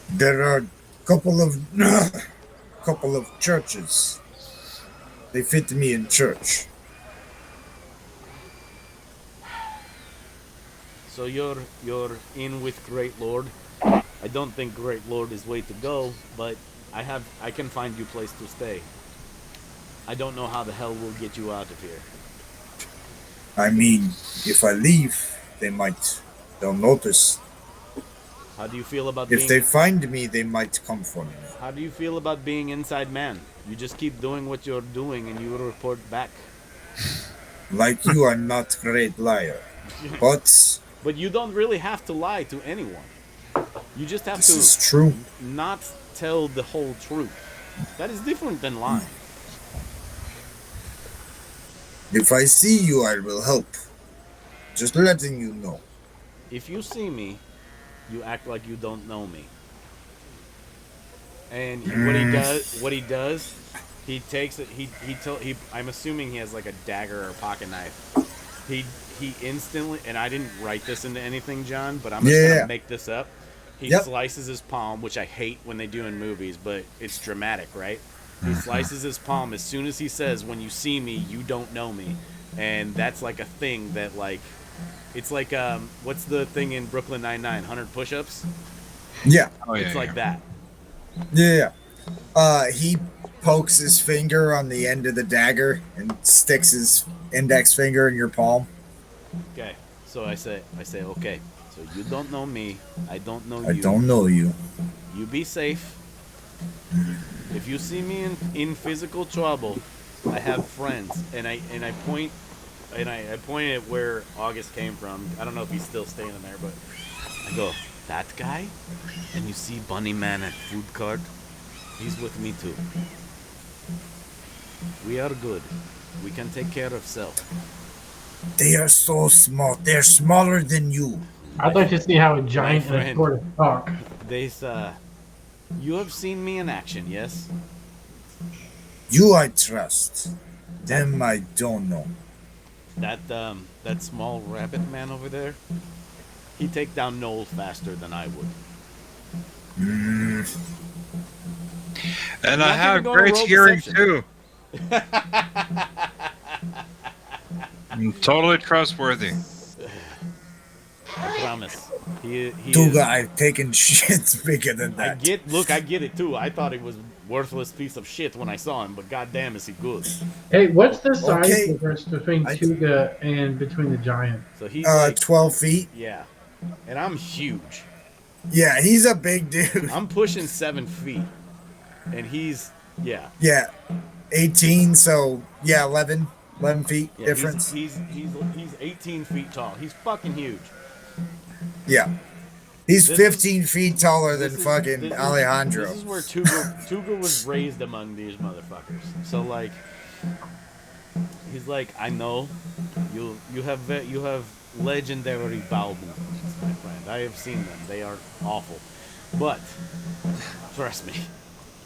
There are a couple of churches. They fit me in church. So you're in with Great Lord. I don't think Great Lord is way to go, but I can find you a place to stay. I don't know how the hell we'll get you out of here. I mean, if I leave, they'll notice. How do you feel about If being? they find me, they might come for me. How do you feel about being inside man? You just keep doing what you're doing, and you will report back. Like you are not great liar, but But you don't really have to lie to anyone. You just have this to is true. not tell the whole truth. That is different than lying. If I see you, I will help. Just letting you know. If you see me, you act like you don't know me. And what he does, he takes it. He. I'm assuming he has like a dagger or pocket knife. He instantly, and I didn't write this into anything, John, but I'm just Yeah. gonna make this up. He Yep. slices his palm, which I hate when they do in movies, but it's dramatic, right? He slices his palm as soon as he says, "When you see me, you don't know me," and that's like a thing that like, it's like what's the thing in Brooklyn Nine-Nine? 100 push-ups. Yeah, Oh, yeah, It's like yeah. that. yeah. He pokes his finger on the end of the dagger and sticks his index finger in your palm. Okay. So I say, okay. So you don't know me. I don't know I you. don't know you. You be safe. If you see me in physical trouble, I have friends, and I point at where August came from. I don't know if he's still standing there, but I go, that guy, and you see Bunny Man at food cart. He's with me too. We are good. We can take care of self. They are so small. They're smaller than you. I'd like to see how a giant and a friend. tortoise talk. You have seen me in action, yes? You I trust. Them I don't know. That small rabbit man over there, he'd take down Noel faster than I would. And Not I have even gonna great roll hearing deception. too. I'm totally trustworthy. I promise. He Duga, is, I've taken shits bigger than I that. get it too. I thought he was worthless piece of shit when I saw him, but goddamn is he good. Hey, what's the size Okay. difference between I- Tuga and between the giant? So he's like, 12 feet. yeah, and I'm huge. Yeah, he's a big dude. I'm pushing 7 feet, and he's yeah. Yeah, 18. So yeah, 11 feet Yeah, difference. He's 18 feet tall. He's fucking huge. Yeah, he's This 15 feet taller than This is- fucking this is- Alejandro. This is where Tuga was raised among these motherfuckers. So like, he's like, I know you have legendary bowel movements, my friend. I have seen them. They are awful, but trust me,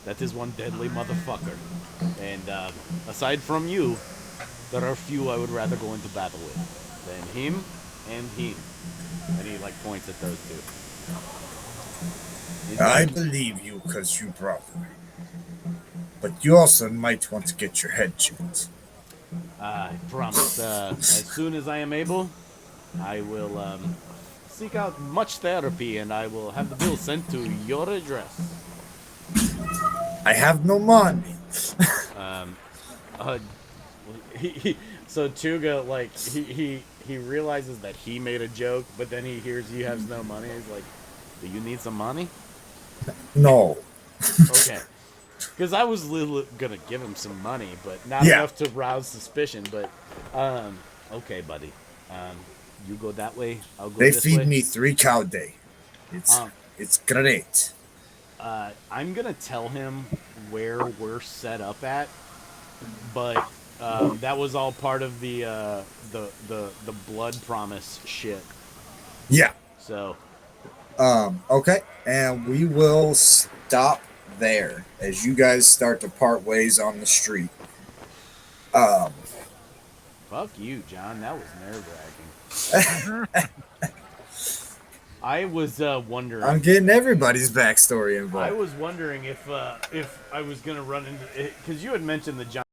that is one deadly motherfucker. And aside from you, there are few I would rather go into battle with than him and him. And he like points at those two. He's I like, believe you because you brought me. But you also might want to get your head checked. I promise. As soon as I am able, I will seek out much therapy, and I will have the bill sent to your address. I have no money. So Tuga, like, he realizes that he made a joke, but then he hears you have no money. He's like, "Do you need some money?" No. Okay. Because I was gonna give him some money, but not Yeah. enough to rouse suspicion. But, okay, buddy. You go that way. I'll go They this feed way. me 3 cow a day. Um, It's great. I'm gonna tell him where we're set up at, but that was all part of the blood promise shit. Yeah. So Okay. And we will stop there as you guys start to part ways on the street. fuck you, John. That was nerve-wracking. I was wondering. I'm getting everybody's backstory I involved. was wondering if I was gonna run into, because you had mentioned the John